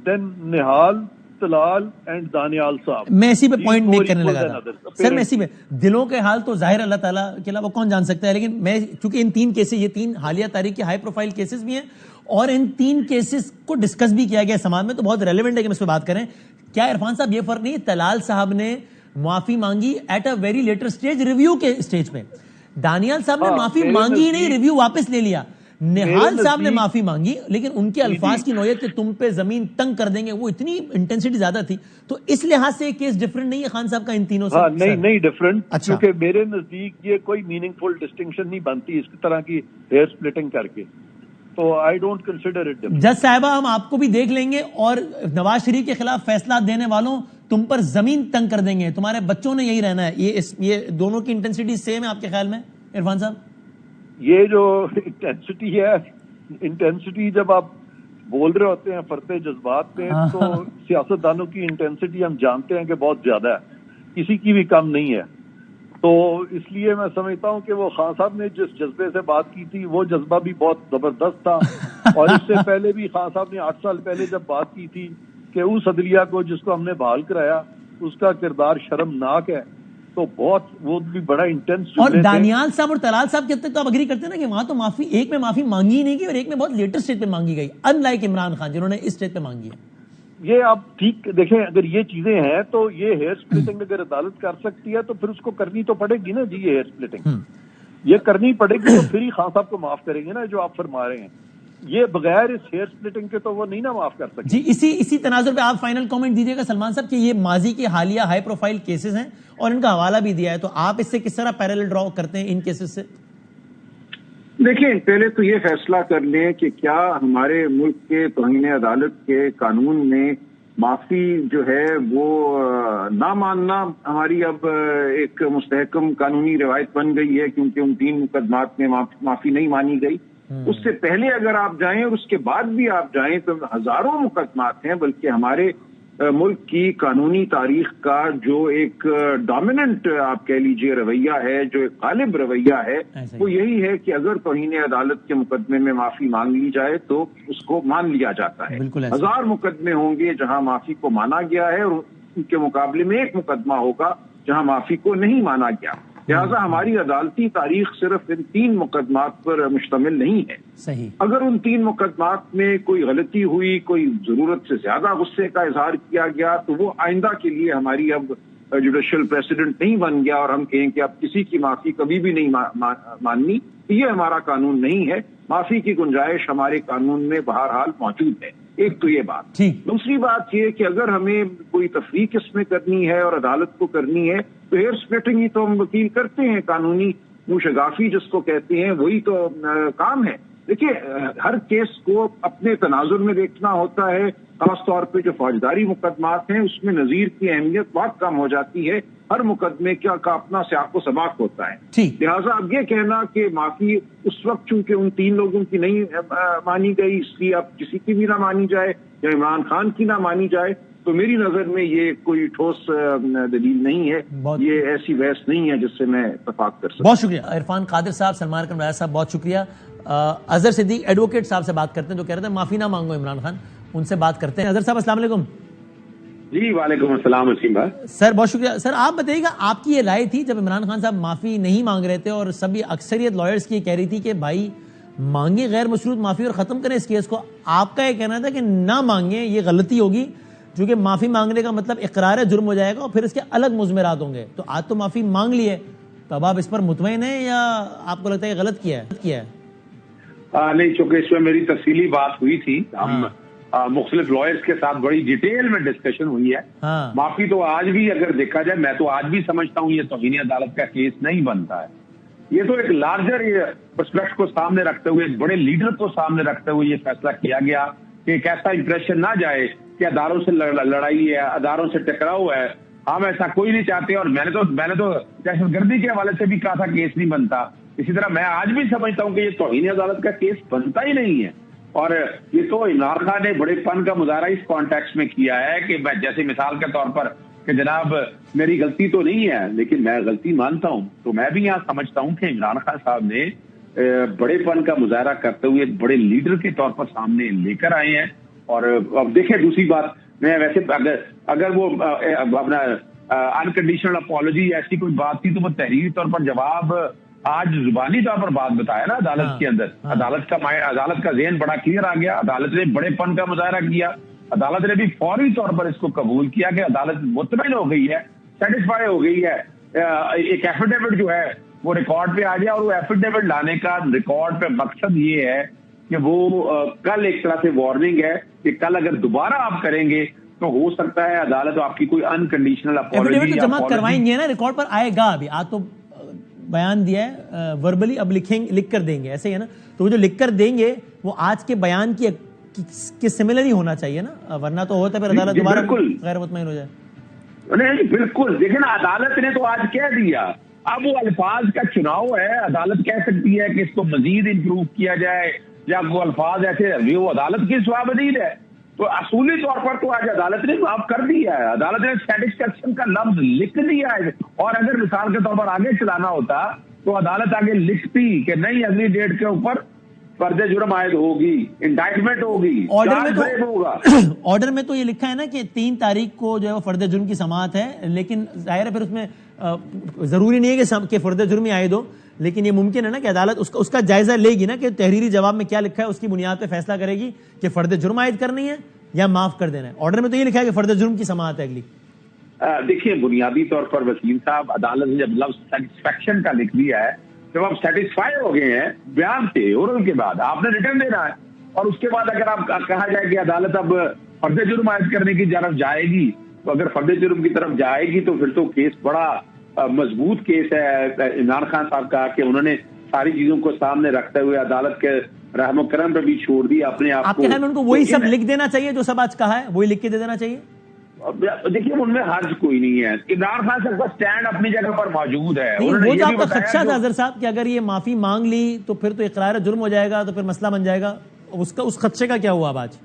than Nehal, Talal and Daniyal صاحب. میں اسی پہ پوائنٹ میک کرنے لگا تھا سر. میں اسی پہ دلوں کے حال تو ظاہر اللہ تعالیٰ کے علاوہ کون جان سکتا ہے, لیکن میں چونکہ ان 3 کیسز, یہ 3 حالیہ تاریخ کے ہائی پروفائل کیسز بھی ہیں اور ان 3 کیسز کو ڈسکس بھی کیا گیا سماج میں, تو بہت ریلیونٹ ہے کہ ہم اس پہ بات کریں. کیا عرفان صاحب یہ فرق نہیں, طلال صاحب نے معافی مانگی at a very later stage, review کے سٹیج پہ. دانیال صاحب نے معافی مانگی ہی نہیں, ریویو واپس لے لیا. نہال صاحب نے معافی مانگی لیکن ان کے الفاظ کی نوعیت کہ تم پہ زمین تنگ کر دیں گے وہ اتنی انٹینسٹی زیادہ تھی, تو اس لحاظ سے کیس ڈفرنٹ نہیں ہے خان صاحب کا ان تینوں سے. نہیں ڈفرنٹ, کیونکہ میرے نزدیک یہ کوئی میننگ فل ڈسٹنکشن نہیں بنتی اس طرح کی ہیئر سپلٹنگ کر کے, تو آئی ڈونٹ کنسیڈر اٹ. جج صاحبہ ہم آپ کو بھی دیکھ لیں گے اور نواز شریف کے خلاف فیصلہ دینے والوں تم پر زمین تنگ کر دیں گے, تمہارے بچوں نے یہی رہنا ہے. یہ دونوں کی انٹینسٹی سیم ہے آپ کے خیال میں عرفان صاحب؟ یہ جو انٹینسٹی ہے, انٹینسٹی جب آپ بول رہے ہوتے ہیں فرتے جذبات میں تو سیاستدانوں کی انٹینسٹی ہم جانتے ہیں کہ بہت زیادہ ہے, کسی کی بھی کم نہیں ہے. تو اس لیے میں سمجھتا ہوں کہ وہ خان صاحب نے جس جذبے سے بات کی تھی وہ جذبہ بھی بہت زبردست تھا. اور اس سے پہلے بھی خان صاحب نے 8 سال پہلے جب بات کی تھی کہ اس عدلیہ کو جس کو ہم نے بحال کرایا اس کا کردار شرمناک ہے, تو بہت وہ بھی بڑا انٹینس. اور دانیال صاحب اور طلال صاحب کہتے ہیں تو آپ اگری کرتے ہیں نا کہ وہاں تو معافی, ایک میں معافی مانگی ہی نہیں گئی اور ایک میں بہت لیٹر سٹیج پہ مانگی گئی, ان لائک عمران خان جنہوں نے اس سٹیج پہ مانگی ہے. یہ آپ ٹھیک دیکھیں, اگر یہ چیزیں ہیں تو یہ ہیئر سپلٹنگ اگر عدالت کر سکتی ہے تو پھر اس کو کرنی تو پڑے گی نا جی. یہ ہیئر سپلٹنگ یہ کرنی پڑے گی تو پھر ہی خان صاحب کو معاف کریں گے نا جو آپ فرما رہے ہیں. یہ بغیر اس ہیئر سپلٹنگ کے تو وہ نہیں نا معاف کر سکتے. جی اسی تناظر پہ آپ فائنل کامنٹ دیجیے گا سلمان صاحب کہ یہ ماضی کے حالیہ ہائی پروفائل کیسز ہیں اور ان کا حوالہ بھی دیا ہے, تو آپ اس سے کس طرح پیرالل ڈرا کرتے ہیں ان کیسز سے؟ دیکھیں, پہلے تو یہ فیصلہ کر لیں کہ کیا ہمارے ملک کے توہین عدالت کے قانون میں معافی جو ہے وہ نہ ماننا ہماری اب ایک مستحکم قانونی روایت بن گئی ہے, کیونکہ ان 3 مقدمات میں معافی نہیں مانی گئی. اس سے پہلے اگر آپ جائیں اور اس کے بعد بھی آپ جائیں تو ہزاروں مقدمات ہیں, بلکہ ہمارے ملک کی قانونی تاریخ کا جو ایک ڈومیننٹ آپ کہہ لیجئے رویہ ہے, جو ایک غالب رویہ ہے, وہ یہی ہے کہ اگر توہین عدالت کے مقدمے میں معافی مانگ لی جائے تو اس کو مان لیا جاتا ہے. 1000 مقدمے ہوں گے جہاں معافی کو مانا گیا ہے اور ان کے مقابلے میں ایک مقدمہ ہوگا جہاں معافی کو نہیں مانا گیا. لہٰذا ہماری عدالتی تاریخ صرف ان 3 مقدمات پر مشتمل نہیں ہے. صحیح. اگر ان 3 مقدمات میں کوئی غلطی ہوئی, کوئی ضرورت سے زیادہ غصے کا اظہار کیا گیا, تو وہ آئندہ کے لیے ہماری اب جوڈیشل پریسیڈنٹ نہیں بن گیا اور ہم کہیں کہ اب کسی کی معافی کبھی بھی نہیں ماننی. یہ ہمارا قانون نہیں ہے. معافی کی گنجائش ہمارے قانون میں بہرحال موجود ہے. ایک تو یہ بات. دوسری بات یہ کہ اگر ہمیں کوئی تفریق اس میں کرنی ہے اور عدالت کو کرنی ہے تو ہیئر سپلٹنگ ہی تو ہم وکیل کرتے ہیں, قانونی موشگافی جس کو کہتے ہیں, وہی تو کام ہے. دیکھیے, ہر کیس کو اپنے تناظر میں دیکھنا ہوتا ہے. خاص طور پہ جو فوجداری مقدمات ہیں اس میں نظیر کی اہمیت بہت کم ہو جاتی ہے. ہر مقدمے کا اپنا سیاق و سباق ہوتا ہے. لہٰذا اب یہ کہنا کہ معافی اس وقت چونکہ ان 3 لوگوں کی نہیں مانی گئی اس لیے اب کسی کی بھی نہ مانی جائے یا عمران خان کی نہ مانی جائے, تو میری نظر میں یہ کوئی ٹھوس دلیل نہیں ہے. یہ ایسی بحث نہیں ہے جس سے میں اتفاق کر سکتا. بہت شکریہ عرفان قادر صاحب, سلمان اکرم راجہ صاحب بہت شکریہ. اظہر صدیق ایڈوکیٹ صاحب سے بات کرتے ہیں جو کہہ رہے تھے معافی نہ مانگو عمران خان, ان سے بات کرتے ہیں. اظہر صاحب السلام علیکم. جی وعلیکم السلام وسیم بھائی. سر بہت شکریہ. سر آپ بتائیے گا, آپ کی یہ رائے تھی جب عمران خان صاحب معافی نہیں مانگ رہے تھے اور سبھی اکثریت لائرز کی یہ کہہ رہی تھی کہ بھائی مانگیں غیر مشروط معافی اور ختم کریں اس کیس کو, آپ کا یہ کہنا تھا کہ نہ مانگیں, یہ غلطی ہوگی چونکہ معافی مانگنے کا مطلب اقرار جرم ہو جائے گا اور پھر اس کے الگ مضمرات ہوں گے. تو آج تو معافی مانگ لی ہے, تو اب آپ اس پر مطمئن ہیں یا آپ کو لگتا ہے کہ غلط کیا ہے؟ نہیں, چونکہ اس میں میری تفصیلی بات ہوئی تھی. ہم مختلف لائرز کے ساتھ بڑی ڈیٹیل میں ڈسکشن ہوئی ہے. معافی تو آج بھی اگر دیکھا جائے میں تو آج بھی سمجھتا ہوں یہ توہین عدالت کا کیس نہیں بنتا ہے. یہ تو ایک لارجر پرسپیکٹ کو سامنے رکھتے ہوئے ایک بڑے لیڈر کو سامنے رکھتے ہوئے یہ فیصلہ کیا گیا کہ ایک ایسا امپریشن نہ جائے کہ اداروں سے لڑائی ہے, اداروں سے ٹکراؤ ہے. ہم ایسا کوئی نہیں چاہتے, اور میں نے تو دہشت گردی کے حوالے سے بھی کہا تھا کیس نہیں بنتا. اسی طرح میں آج بھی سمجھتا ہوں کہ یہ توہین عدالت کا کیس بنتا ہی نہیں ہے. اور یہ تو عمران خان نے بڑے پن کا مظاہرہ اس کانٹیکسٹ میں کیا ہے کہ جیسے مثال کے طور پر کہ جناب میری غلطی تو نہیں ہے لیکن میں غلطی مانتا ہوں. تو میں بھی یہاں سمجھتا ہوں کہ عمران خان صاحب نے بڑے پن کا مظاہرہ کرتے ہوئے ایک بڑے لیڈر کے طور پر سامنے لے کر آئے ہیں. اور اب دیکھیں دوسری بات, میں ویسے اگر وہ اپنا انکنڈیشنل اپالوجی ایسی کوئی بات تھی تو وہ تحریری طور پر جواب آج زبانی طور پر بات بتایا نا عدالت کے اندر. عدالت کا ذہن بڑا کلیئر آ گیا. عدالت نے بڑے پن کا مظاہرہ کیا. عدالت نے بھی فوری طور پر اس کو قبول کیا کہ عدالت مطمئن ہو گئی ہے, سیٹسفائی ہو گئی ہے. ایک ایفیڈیوٹ جو ہے وہ ریکارڈ پہ آ گیا, اور وہ ایفیڈیوٹ لانے کا ریکارڈ پہ مقصد یہ ہے کہ وہ کل ایک طرح سے وارننگ ہے کہ کل اگر دوبارہ آپ کریں گے تو ہو سکتا ہے عدالت آپ کی کوئی انکنڈیشنل اپالوجی جمع کروائیں گے نا, ریکارڈ پر آئے گا. ابھی آج تو بیان دیا ہے وربلی, اب لکھ کر دیں گے, ایسے ہی ہے نا. تو وہ جو لکھ کر دیں گے وہ آج کے بیان کی سملر ہی ہونا چاہیے نا, ورنہ تو ہوتا ہے پھر عدالت دوبارہ غیر مطمئن ہو جائے. نہیں بالکل, دیکھیں نا عدالت نے تو آج کہہ دیا. اب وہ الفاظ کا چناؤ ہے. عدالت کہہ سکتی ہے کہ اس کو مزید امپروو کیا جائے یا وہ الفاظ ایسے, وہ عدالت کی سوابدید ہے. تو اصولی طور پر تو آج عدالت نے معاف کر دیا ہے. عدالت نے سیٹسفیکشن کا لفظ لکھ دیا ہے. اور اگر مثال کے طور پر آگے چلانا ہوتا تو عدالت آگے لکھتی کہ نہیں اگلی ڈیٹ کے اوپر فرد جرم عائد ہوگی, انڈائٹمنٹ ہوگی, آرڈر میں تو یہ لکھا ہے نا کہ 3 تاریخ کو جو ہے وہ فرد جرم کی سماعت ہے. لیکن ظاہر ہے پھر اس میں ضروری نہیں ہے کہ فرد جرم ہی عائد ہو, لیکن یہ ممکن ہے نا کہ عدالت اس کا جائزہ لے گی نا کہ تحریری جواب میں کیا لکھا ہے, اس کی بنیاد پہ فیصلہ کرے گی کہ فرد جرم عائد کرنی ہے یا معاف کر دینا ہے. آرڈر میں تو یہ لکھا ہے کہ فرد جرم کی سماعت ہے اگلی. دیکھیے بنیادی طور پر وسیم صاحب عدالت نے جب لفظ سیٹسفیکشن کا لکھ دیا ہے, جب آپ سیٹسفائی ہو گئے ہیں بیان سے اورل کے بعد آپ نے ریٹرن دینا ہے, اور اس کے بعد اگر آپ کہا جائے کہ عدالت اب فرد جرم عائد کرنے کی طرف جائے گی, تو اگر فرد جرم کی طرف جائے گی تو پھر تو کیس بڑا مضبوط کیس ہے عمران خان صاحب کا, کہ انہوں نے ساری چیزوں کو سامنے رکھتے ہوئے عدالت کے رحم و کرم پہ بھی چھوڑ دیا اپنے آپ کو. آپ کے خیال میں ان کو وہی سب لکھ دینا چاہیے جو سب آج کہا ہے, وہی لکھ کے دے دینا چاہیے؟ دیکھیے ان میں حرج کوئی نہیں ہے. عمران خان صاحب کا سٹینڈ اپنی جگہ پر موجود ہے. وہ جو آپ کا خدشہ تھا اظہر صاحب کہ اگر یہ معافی مانگ لی تو پھر تو اقرار جرم ہو جائے گا, تو پھر مسئلہ بن جائے گا, اس خدشے کا کیا ہوا اب آج؟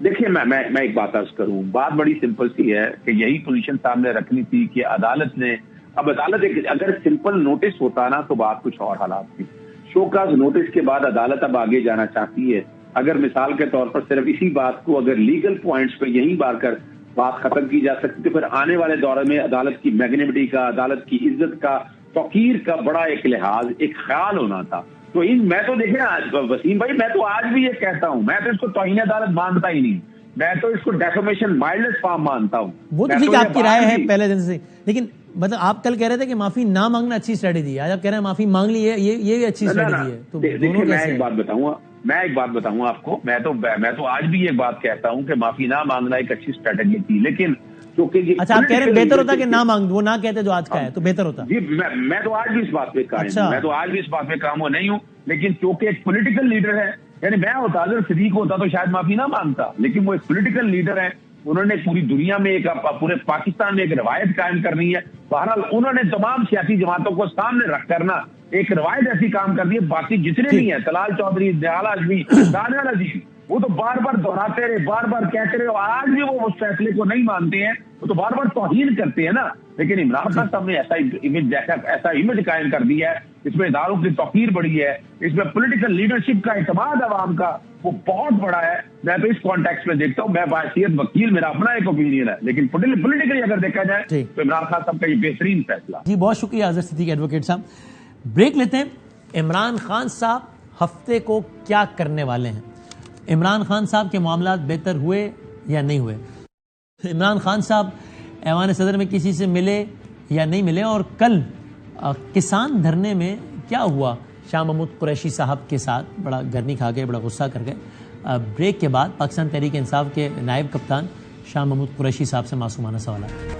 دیکھیے میں ایک بات عرض کروں, بات بڑی سمپل سی ہے کہ یہی پوزیشن سامنے رکھنی تھی کہ عدالت نے, اب عدالت اگر سمپل نوٹس ہوتا نا تو بات کچھ اور حالات تھی. شوکاز نوٹس کے بعد عدالت اب آگے جانا چاہتی ہے. اگر مثال کے طور پر صرف اسی بات کو اگر لیگل پوائنٹس پہ یہیں بار کر بات ختم کی جا سکتی تو پھر آنے والے دور میں عدالت کی میگنیمٹی کا, عدالت کی عزت کا, توقیر کا بڑا ایک لحاظ, ایک خیال ہونا تھا. تو میں تو دیکھیں وسیم بھائی, میں تو آج بھی یہ کہتا ہوں, میں تو اس کو توہین عدالت مانتا ہی نہیں, میں تو اس کو ڈیفیمیشن مائلڈسٹ فارم مانتا ہوں. وہ تو ٹھیک آپ کی رائے ہے پہلے دن سے, لیکن مطلب آپ کل کہہ رہے تھے کہ معافی نہ مانگنا اچھی اسٹریٹجی ہے, آج آپ کہہ رہے ہیں معافی مانگ لی ہے, یہ بھی اچھی اسٹریٹجی ہے. تو دیکھیے میں ایک بات بتاؤں آپ کو, میں تو آج بھی یہ بات کہتا ہوں کہ معافی نہ مانگنا ایک اچھی اسٹریٹجی تھی. لیکن اچھا آپ کہہ رہے ہیں بہتر ہوتا کہ نہ مانگ, وہ نہ کہتے جو آج کا ہے تو بہتر ہوتا. جی میں تو آج بھی اس بات پہ قائم ہوں نہیں ہوں, لیکن چونکہ ایک پولیٹیکل لیڈر ہے, یعنی میں ہوتا اگر صدیق ہوتا تو شاید معافی نہ مانگتا, لیکن وہ ایک پولیٹیکل لیڈر ہے, انہوں نے پوری دنیا میں پورے پاکستان میں ایک روایت قائم کرنی ہے. بہرحال انہوں نے تمام سیاسی جماعتوں کو سامنے رکھ کرنا ایک روایت ایسی کام کر دی ہے. باقی جتنے بھی ہیں طلال چودھری, نیال ہاشمی, دانیال عزیز, وہ تو بار بار دہراتے رہے, بار بار کہتے رہے, اور آج بھی وہ اس فیصلے کو نہیں مانتے ہیں, وہ تو بار بار توہین کرتے ہیں نا. لیکن عمران خان صاحب نے ایسا امیج قائم کر دیا ہے, اس میں اداروں کی توقیر بڑی ہے, اس میں پولیٹیکل لیڈرشپ کا اعتماد عوام کا وہ بہت بڑا ہے. میں تو اس کانٹیکس میں دیکھتا ہوں, میں باحثیت وکیل, میرا اپنا ایک اوپینین ہے, لیکن پولیٹیکلی اگر دیکھا جائے تو عمران خان صاحب کا یہ بہترین فیصلہ. جی بہت شکریہ اظہر صدیقی ایڈوکیٹ صاحب. بریک لیتے ہیں. عمران خان صاحب ہفتے کو کیا کرنے والے ہیں؟ عمران خان صاحب کے معاملات بہتر ہوئے یا نہیں ہوئے؟ عمران خان صاحب ایوان صدر میں کسی سے ملے یا نہیں ملے؟ اور کل کسان دھرنے میں کیا ہوا شاہ محمود قریشی صاحب کے ساتھ؟ بڑا گرمی کھا گئے, بڑا غصہ کر گئے. بریک کے بعد پاکستان تحریک انصاف کے نائب کپتان شاہ محمود قریشی صاحب سے معصومانہ سوالات.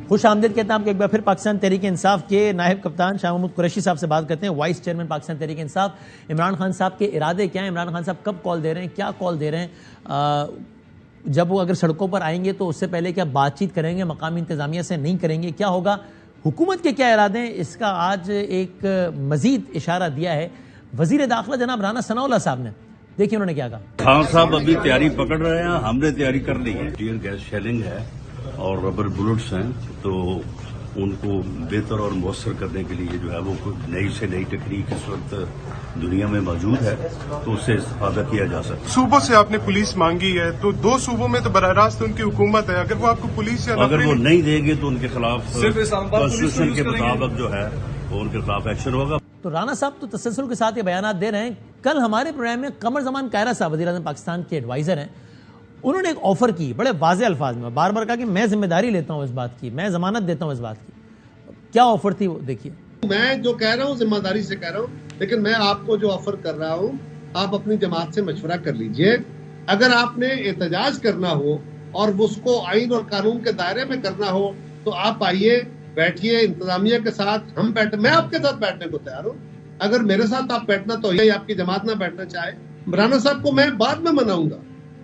خوش آمدید کہتے ہیں آپ کو ایک بار پھر پاکستان تحریک انصاف کے نائب کپتان شاہ محمود قریشی صاحب سے بات کرتے ہیں. وائس چیئرمین پاکستان تحریک انصاف عمران خان صاحب کے ارادے کیا ہیں؟ عمران خان صاحب کب کال دے رہے ہیں, کیا کال دے رہے ہیں؟ جب وہ اگر سڑکوں پر آئیں گے تو اس سے پہلے کیا بات چیت کریں گے, مقامی انتظامیہ سے نہیں کریں گے, کیا ہوگا, حکومت کے کیا ارادے ہیں؟ اس کا آج ایک مزید اشارہ دیا ہے وزیر داخلہ جناب رانا ثناء اللہ صاحب نے. دیکھیے انہوں نے کیا کہا. خان صاحب ابھی تیاری پکڑ رہے ہیں, ہم نے تیاری کر لی ہے. ٹیئر گیس شیلنگ ہے اور ربر بلٹس ہیں, تو ان کو بہتر اور مؤثر کرنے کے لیے جو ہے وہ نئی سے نئی ٹیکنیک اس وقت دنیا میں موجود ہے, تو اس سے استفادہ کیا جا سکتا ہے. صوبوں سے آپ نے پولیس مانگی ہے, تو 2 صوبوں میں تو براہ راست ان کی حکومت ہے, اگر وہ آپ کو پولیس یا اگر وہ نہیں دیں گے تو ان کے خلاف کانسٹیٹیوشن کے مطابق جو ہے وہ ان کے خلاف ایکشن ہوگا. تو رانا صاحب تو تسلسل کے ساتھ یہ بیانات دے رہے ہیں. کل ہمارے پروگرام میں قمر زمان کائرہ صاحب وزیر اعظم پاکستان کے ایڈوائزر ہیں, انہوں نے ایک آفر کی بڑے واضح الفاظ میں, بار بار کہا کہ میں ذمہ داری لیتا ہوں اس بات کی, میں ضمانت دیتا ہوں اس بات کی. کیا آفر تھی وہ دیکھیے. میں جو کہہ رہا ہوں ذمہ داری سے کہہ رہا ہوں, لیکن میں آپ کو جو آفر کر رہا ہوں آپ اپنی جماعت سے مشورہ کر لیجئے. اگر آپ نے احتجاج کرنا ہو اور اس کو آئین اور قانون کے دائرے میں کرنا ہو تو آپ آئیے, بیٹھیے انتظامیہ کے ساتھ, ہم میں آپ کے ساتھ بیٹھنے کو تیار ہوں. اگر میرے ساتھ آپ بیٹھنا تو یہ آپ کی جماعت نہ بیٹھنا چاہے, رانا صاحب کو میں بعد میں مناؤں گا.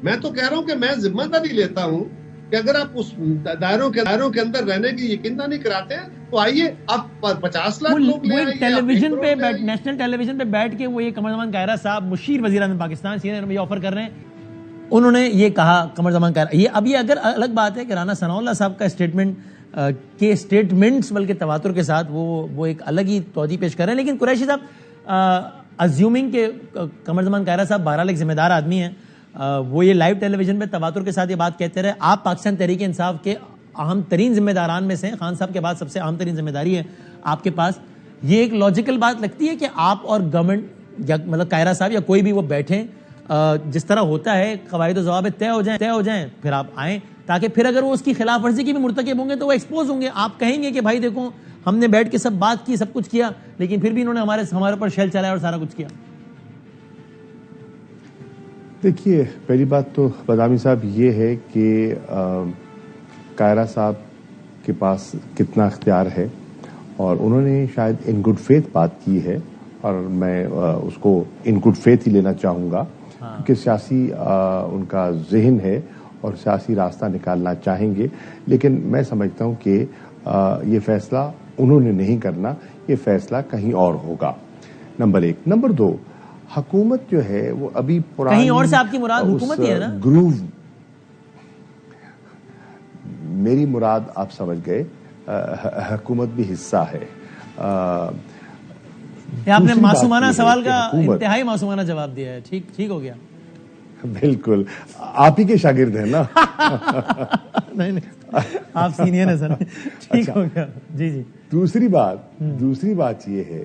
میں تو کہہ رہا ہوں کہ میں ذمہ داری لیتا ہوں کہ اگر آپ اس دائروں کے اندر رہنے کی یقین نہیں کراتے ہیں تو آئیے, آپ 50 لاکھ لوگ لے آئیے. ٹیلی ویژن پہ نیشنل ٹیلی ویژن پہ بیٹھ کے وہ یہ قمر زمان کائرہ صاحب مشیر وزیر اعظم پاکستان سینئر یہ آفر کر رہے ہیں. انہوں نے یہ کہا قمر زمان کائرہ, یہ اب یہ اگر الگ بات ہے کہ رانا ثناء اللہ صاحب کا اسٹیٹمنٹ کے اسٹیٹمنٹس بلکہ تواتر کے ساتھ وہ ایک الگ ہی توجہ پیش کر رہے ہیں. لیکن قریشی صاحب ازیومنگ کہ قمر زمان کائرہ صاحب بہرحال ایک ذمہ دار آدمی ہیں, وہ یہ لائیو ٹیلی ویژن پہ تواتر کے ساتھ یہ بات کہتے رہے. آپ پاکستان تحریک انصاف کے اہم ترین ذمہ داران میں سے, خان صاحب کے بعد سب سے اہم ترین ذمہ داری ہے آپ کے پاس. یہ ایک لاجیکل بات لگتی ہے کہ آپ اور گورنمنٹ یا مطلب کائرہ صاحب یا کوئی بھی وہ بیٹھیں, جس طرح ہوتا ہے قواعد و ضوابط طے ہو جائیں پھر آپ آئیں, تاکہ پھر اگر وہ اس کی خلاف ورزی کی بھی مرتکب ہوں گے تو وہ ایکسپوز ہوں گے. آپ کہیں گے کہ بھائی دیکھو ہم نے بیٹھ کے سب بات کی, سب کچھ کیا, لیکن پھر بھی انہوں نے ہمارے اوپر شیل چلایا اور سارا کچھ کیا. دیکھیے, پہلی بات تو بدامی صاحب یہ ہے کہ کائرہ صاحب کے پاس کتنا اختیار ہے, اور انہوں نے شاید ان گڈ فیتھ بات کی ہے, اور میں اس کو ان گڈ فیتھ ہی لینا چاہوں گا, کیونکہ سیاسی ان کا ذہن ہے اور سیاسی راستہ نکالنا چاہیں گے. لیکن میں سمجھتا ہوں کہ یہ فیصلہ انہوں نے نہیں کرنا, یہ فیصلہ کہیں اور ہوگا. نمبر 1. نمبر 2, حکومت جو ہے وہ ابھی پرانی, کہیں اور سے آپ کی مراد حکومت ہی ہے نا, گروو, میری مراد آپ سمجھ گئے, حکومت بھی حصہ ہے. آپ نے معصومانہ سوال کا انتہائی معصومانہ جواب دیا ہے. ٹھیک ہو گیا. بالکل, آپ ہی کے شاگرد ہیں نا. نہیں آپ سینئر ہیں سر. ٹھیک ہو گیا. جی. دوسری بات یہ ہے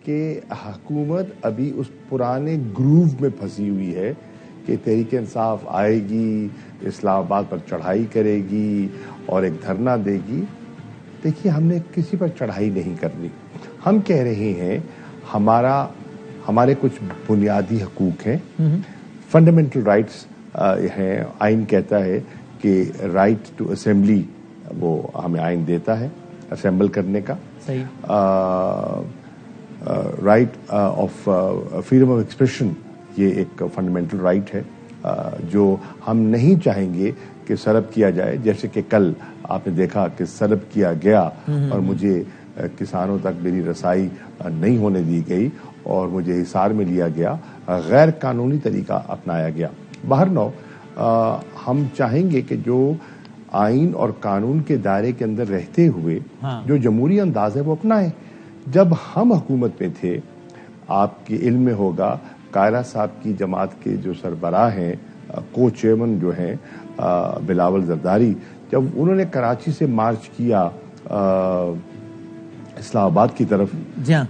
کہ حکومت ابھی اس پرانے گروو میں پھنسی ہوئی ہے کہ تحریک انصاف آئے گی, اسلام آباد پر چڑھائی کرے گی اور ایک دھرنا دے گی. دیکھیے, ہم نے کسی پر چڑھائی نہیں کرنی. ہم کہہ رہے ہیں ہمارے کچھ بنیادی حقوق ہیں, فنڈامنٹل رائٹس ہیں. آئین کہتا ہے کہ رائٹ ٹو اسمبلی وہ ہمیں آئین دیتا ہے, اسمبل کرنے کا. Right of freedom of expression, یہ ایک فنڈامنٹل رائٹ ہے جو ہم نہیں چاہیں گے کہ سلب کیا جائے. جیسے کہ کل آپ نے دیکھا کہ سلب کیا گیا اور مجھے کسانوں تک میری رسائی نہیں ہونے دی گئی اور مجھے حصار میں لیا گیا, غیر قانونی طریقہ اپنایا گیا. بہرنو ہم چاہیں گے کہ جو آئین اور قانون کے دائرے کے اندر رہتے ہوئے جو جمہوری انداز ہے وہ اپنائیں. جب ہم حکومت میں تھے, آپ کے علم میں ہوگا, کائرہ صاحب کی جماعت کے جو سربراہ ہیں, کو چیئرمین جو ہیں بلاول زرداری, جب انہوں نے کراچی سے مارچ کیا اسلام آباد کی طرف,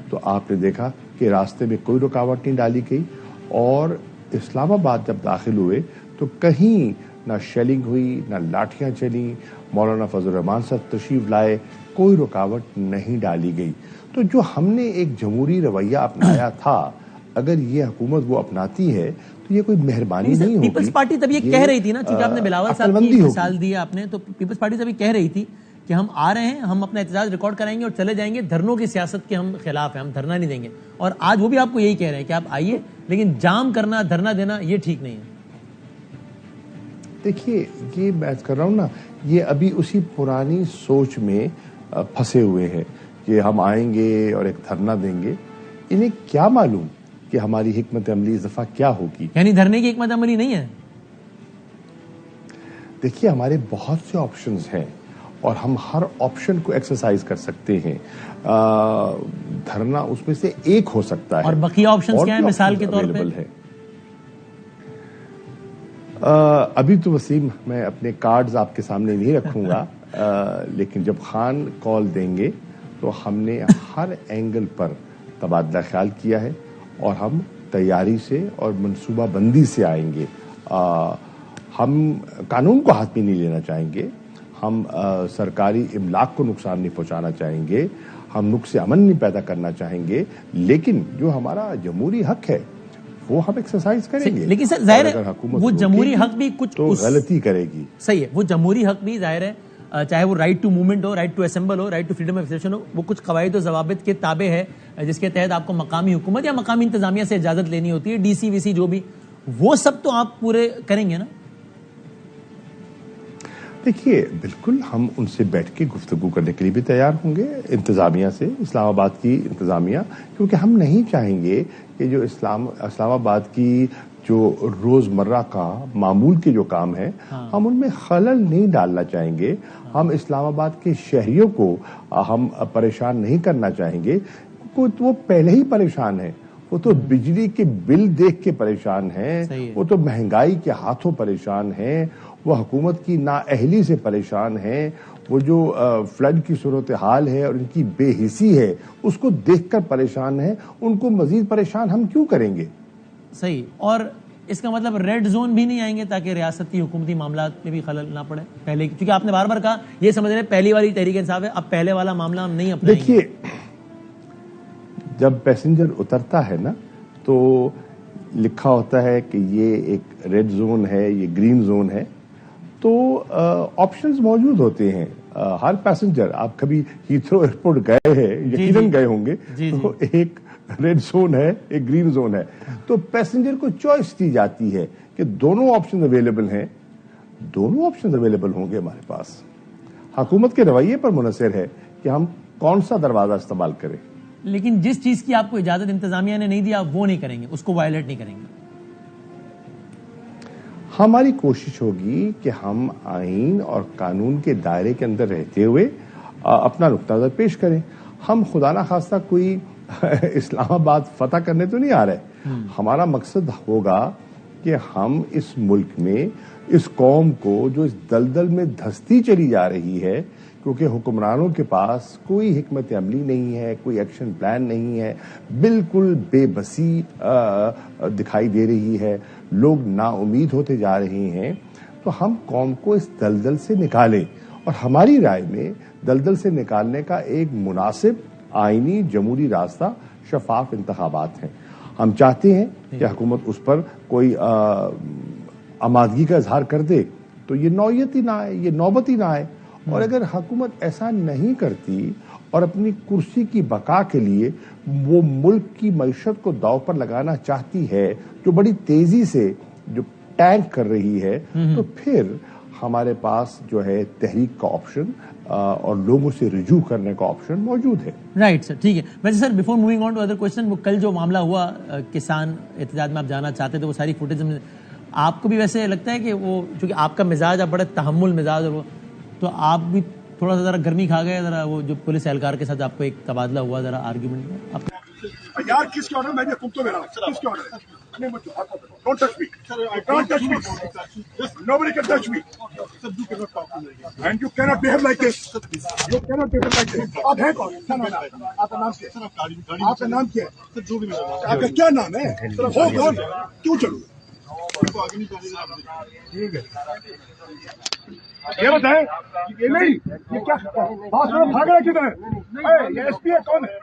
تو آپ نے دیکھا کہ راستے میں کوئی رکاوٹ نہیں ڈالی گئی, اور اسلام آباد جب داخل ہوئے تو کہیں نہ شیلنگ ہوئی, نہ لاٹھیاں چلیں. مولانا فضل الرحمان صاحب تشریف لائے, کوئی رکاوٹ نہیں ڈالی گئی. تو جو ہم نے ایک جمہوری رویہ اپنایا تھا, اگر یہ حکومت وہ اپناتی ہے تو یہ کوئی مہربانی نہیں ہوگی. پیپلز پارٹی تب یہ کہہ رہی تھی نا, چونکہ آپ نے بلاول صاحب کی مثال دی ہے آپ نے, تو پیپلز پارٹی تب یہ کہہ رہی تھی کہ ہم آ رہے ہیں, ہم اپنا احتجاج ریکارڈ کرائیں گے اور چلے جائیں گے, دھرنوں کی سیاست کے ہم خلاف ہیں, ہم دھرنا نہیں دیں گے. اور آج وہ بھی آپ کو یہی کہہ رہے ہیں کہ آپ آئیے, لیکن جام کرنا, دھرنا دینا یہ ٹھیک نہیں ہے. دیکھیے یہ بات کر رہا ہوں نا, یہ ابھی اسی پرانی سوچ میں پھنسے ہوئے ہیں کہ ہم آئیں گے اور ایک دھرنا دیں گے. انہیں کیا معلوم کہ ہماری حکمت عملی اس دفعہ کیا ہوگی. یعنی دھرنے کی حکمت عملی نہیں ہے. دیکھیے ہمارے بہت سے آپشنز ہیں اور ہم ہر آپشن کو ایکسرسائز کر سکتے ہیں. دھرنا اس میں سے ایک ہو سکتا ہے. اور بقیہ آپشنز کیا ہیں مثال کے طور پہ؟ ابھی تو وسیم میں اپنے کارڈز آپ کے سامنے نہیں رکھوں گا, لیکن جب خان کال دیں گے تو ہم نے ہر اینگل پر تبادلہ خیال کیا ہے اور ہم تیاری سے اور منصوبہ بندی سے آئیں گے. ہم قانون کو ہاتھ میں نہیں لینا چاہیں گے, ہم سرکاری املاک کو نقصان نہیں پہنچانا چاہیں گے, ہم نقص امن نہیں پیدا کرنا چاہیں گے, لیکن جو ہمارا جمہوری حق ہے وہ ہم ایکسرسائز کریں گے. لیکن سر ظاہر ہے وہ جمہوری حق بھی کچھ تو غلطی کرے گی. صحیح ہے, وہ جمہوری حق بھی ظاہر ہے, چاہے وہ رائٹ ٹو موومنٹ ہو, رائٹ ٹو اسمبل ہو, right to freedom of expression ہو, وہ کچھ قواعد و ضوابط کے تابع ہے جس کے تحت آپ کو مقامی حکومت یا مقامی انتظامیہ سے اجازت لینی ہوتی ہے. ڈی سی وی سی جو بھی, وہ سب تو آپ پورے کریں گے نا. دیکھیے بالکل ہم ان سے بیٹھ کے گفتگو کرنے کے لیے بھی تیار ہوں گے, انتظامیہ سے, اسلام آباد کی انتظامیہ, کیونکہ ہم نہیں چاہیں گے کہ جو اسلام آباد کی جو روزمرہ کا معمول کے جو کام ہے ہم ان میں خلل نہیں ڈالنا چاہیں گے. ہم اسلام آباد کے شہریوں کو ہم پریشان نہیں کرنا چاہیں گے. وہ پہلے ہی پریشان ہیں, وہ تو بجلی کے بل دیکھ کے پریشان ہیں, وہ تو مہنگائی کے ہاتھوں پریشان ہیں, وہ حکومت کی نااہلی سے پریشان ہیں, وہ جو فلڈ کی صورتحال ہے اور ان کی بے حسی ہے اس کو دیکھ کر پریشان ہیں. ان کو مزید پریشان ہم کیوں کریں گے. صحیح. اور اس کا مطلب ریڈ زون بھی نہیں آئیں گے تاکہ ریاستی حکومتی معاملات میں بھی خلل نہ پڑے پہلے, کیونکہ آپ نے بار بار کہا یہ سمجھ رہے پہلی والی تحریک انصاف ہے, اب پہلے والا معاملہ ہم نہیں اپنائیں گے. دیکھیے جب پیسنجر اترتا ہے نا تو لکھا ہوتا ہے کہ یہ ایک ریڈ زون ہے, یہ گرین زون ہے, تو آپشنز موجود ہوتے ہیں. ہر پیسنجر, آپ کبھی ہیتھرو ایئرپورٹ گئے ہیں, یقیناً گئے ہوں گے, تو ایک ریڈ زون ہے, ایک گرین زون ہے, تو پیسنجر کو چوائس دی جاتی ہے کہ دونوں آپشن اویلیبل ہیں, دونوں آپشن اویلیبل ہوں گے ہمارے پاس. حکومت کے رویے پر منحصر ہے کہ ہم کون سا دروازہ استعمال کریں. لیکن جس چیز کی آپ کو اجازت انتظامیہ نے نہیں دیا وہ نہیں کریں گے, اس کو وائلیٹ نہیں کریں گے. ہماری کوشش ہوگی کہ ہم آئین اور قانون کے دائرے کے اندر رہتے ہوئے اپنا نقطہ نظر پیش کریں. ہم خدا نہ خواستہ کوئی اسلام آباد فتح کرنے تو نہیں آ رہے. ہمارا مقصد ہوگا کہ ہم اس ملک میں اس قوم کو جو اس دلدل میں دھستی چلی جا رہی ہے, کیونکہ حکمرانوں کے پاس کوئی حکمت عملی نہیں ہے, کوئی ایکشن پلان نہیں ہے, بالکل بے بسی دکھائی دے رہی ہے, لوگ نا امید ہوتے جا رہے ہیں, تو ہم قوم کو اس دلدل سے نکالیں. اور ہماری رائے میں دلدل سے نکالنے کا ایک مناسب آئینی جمہوری راستہ شفاف انتخابات ہیں. ہم چاہتے ہیں کہ حکومت اس پر کوئی آمادگی کا اظہار کر دے تو یہ نوعیت ہی نہ آئے, یہ نوبت ہی نہ آئے. اور اگر حکومت ایسا نہیں کرتی اور اپنی کرسی کی بقا کے لیے وہ ملک کی معیشت کو داؤ پر لگانا چاہتی ہے, جو بڑی تیزی سے جو ٹینک کر رہی ہے, تو پھر ہمارے پاس جو ہے تحریک کا آپشن اور لوگوں سے رجوع کرنے کا آپشن موجود ہے. رائٹ سر, ٹھیک ہے. ویسے sir before moving on to other question, وہ کل جو معاملہ ہوا کسان احتجاج میں آپ جانا چاہتے تھے, وہ ساری فوٹیج آپ کو بھی ویسے لگتا ہے کہ وہ چونکہ آپ کا مزاج, آپ بڑے تحمل مزاج, اور وہ تو آپ بھی تھوڑا سا ذرا گرمی کھا گئے ذرا, وہ جو پولیس اہلکار کے ساتھ آپ کو ایک تبادلہ ہوا ذرا آرگیومنٹ میں آپ یار کس کے آرڈر میں تم تو میرا کس کے order don't touch me don't touch me nobody can touch me and you cannot behave like this you cannot behave like this آپ ہیں کون آپ کا نام کیا ہے آپ کا نام کیا ہے آپ کا کیا نام ہے ہو کون کیوں چلو ٹھیک ہے, یہ بتائیں یہ نہیں یہ کیا بات بھاگ رہا کدھر ہے؟ یہ ایس پی ہے کون ہے؟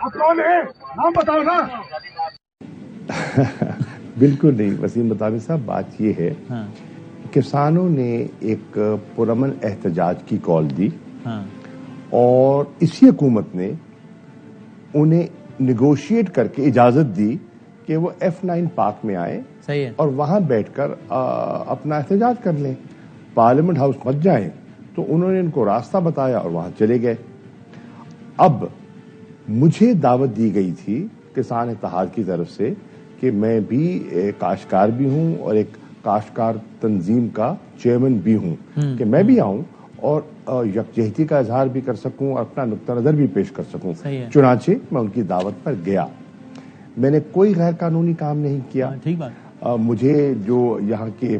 آپ کون ہے نام بتاؤ نا. بالکل نہیں وسیم بطامر صاحب, بات یہ ہے کسانوں نے ایک پرامن احتجاج کی کال دی اور اسی حکومت نے انہیں نیگوشیٹ کر کے اجازت دی کہ وہ F9 پارک میں آئیں اور وہاں بیٹھ کر اپنا احتجاج کر لیں, پارلیمنٹ ہاؤس مت جائیں. تو انہوں نے ان کو راستہ بتایا اور وہاں چلے گئے. اب مجھے دعوت دی گئی تھی کسان اتحاد کی طرف سے کہ میں بھی کاشتکار بھی ہوں اور ایک کاشتکار تنظیم کا چیئرمین بھی ہوں, کہ میں بھی آؤں اور یکجہتی کا اظہار بھی کر سکوں اور اپنا نقطہ نظر بھی پیش کر سکوں. چنانچہ میں ان کی دعوت پر گیا. میں نے کوئی غیر قانونی کام نہیں کیا. مجھے جو یہاں کے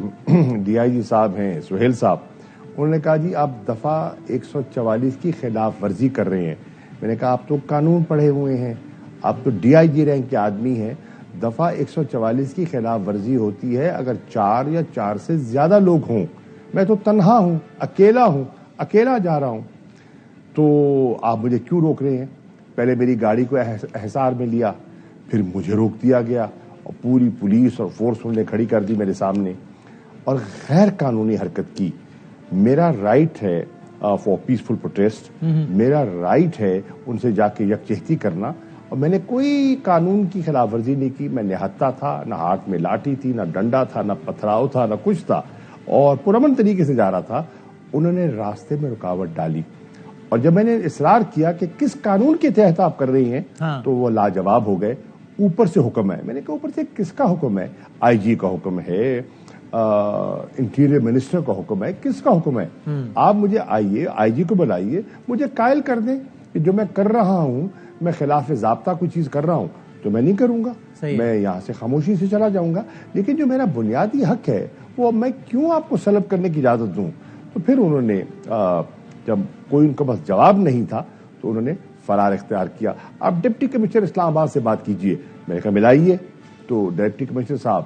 DIG صاحب ہیں سہیل صاحب, انہوں نے کہا جی آپ دفعہ 144 کی خلاف ورزی کر رہے ہیں. میں نے کہا آپ تو قانون پڑھے ہوئے ہیں, آپ تو DIG رینک کے آدمی ہیں. دفعہ 144 کی خلاف ورزی ہوتی ہے اگر 4 یا 4 سے زیادہ لوگ ہوں. میں تو تنہا ہوں, اکیلا ہوں, اکیلا جا رہا ہوں, تو آپ مجھے کیوں روک رہے ہیں؟ پہلے میری گاڑی کو احصار میں لیا, پھر مجھے روک دیا گیا اور پوری پولیس اور فورس انہوں نے کھڑی کر دی میرے سامنے اور غیر قانونی حرکت کی. میرا رائٹ ہے فار پیسفل پروٹیسٹ, میرا رائٹ ہے ان سے جا کے یکجہتی کرنا, اور میں نے کوئی قانون کی خلاف ورزی نہیں کی. میں نہتا تھا, نہ ہاتھ میں لاٹھی تھی, نہ ڈنڈا تھا, نہ پتھراؤ تھا, نہ کچھ تھا, اور پرامن طریقے سے جا رہا تھا. انہوں نے راستے میں رکاوٹ ڈالی اور جب میں نے اصرار کیا کہ کس قانون کے تحت آپ کر رہی ہیں تو وہ لاجواب ہو گئے. اوپر سے حکم ہے. میں نے کہا اوپر سے کس کا حکم ہے؟ IG کا حکم ہے, انٹیریئر منسٹر کا حکم ہے, کس کا حکم ہے؟ آپ مجھے آئیے, IG کو بلائیے, مجھے قائل کر دیں کہ جو میں کر رہا ہوں, میں خلاف ضابطہ کوئی چیز کر رہا ہوں تو میں نہیں کروں گا, میں یہاں سے خاموشی سے چلا جاؤں گا. لیکن جو میرا بنیادی حق ہے وہ میں کیوں آپ کو سلب کرنے کی اجازت دوں؟ تو پھر انہوں نے جب کوئی ان کے پاس جواب نہیں تھا تو انہوں نے فرار اختیار کیا. آپ ڈپٹی کمشنر اسلام آباد سے بات کیجئے. میں نے کہا ملائیے, تو ڈپٹی کمشنر صاحب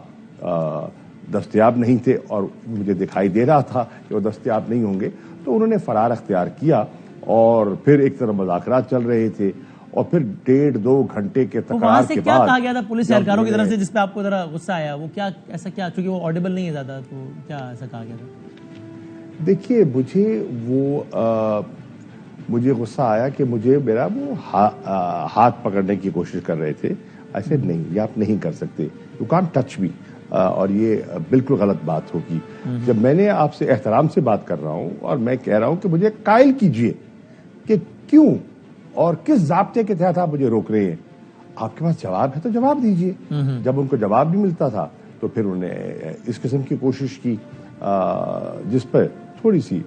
دستیاب نہیں تھے اور مجھے دکھائی دے رہا تھا کہ وہ دستیاب نہیں ہوں گے, تو انہوں نے فرار اختیار کیا. اور پھر ایک طرف مذاکرات چل رہے تھے اور پھر 1.5-2 گھنٹے کے تکرار کے بعد کیا کہا گیا تھا پولیس اہلکاروں کی طرف سے جس پہ آپ کو ذرا غصہ آیا؟ وہ کیا ایسا کیا, چونکہ وہ آڈیبل نہیں ہے زیادہ, تو کیا ایسا کہا گیا تھا؟ دیکھیے مجھے غصہ آیا کہ مجھے میرا وہ ہاتھ پکڑنے کی کوشش کر رہے تھے. ایسے نہیں, یہ آپ نہیں کر سکتے, یو کانٹ ٹچ می, اور یہ بالکل غلط بات ہوگی. جب میں نے آپ سے احترام سے بات کر رہا ہوں اور میں کہہ رہا ہوں کہ مجھے قائل کیجئے کہ کیوں اور کس ضابطے کے تحت آپ مجھے روک رہے ہیں, آپ کے پاس جواب ہے تو جواب دیجئے. جب ان کو جواب بھی ملتا تھا تو پھر انہوں نے اس قسم کی کوشش کی, جس پر تھوڑی سی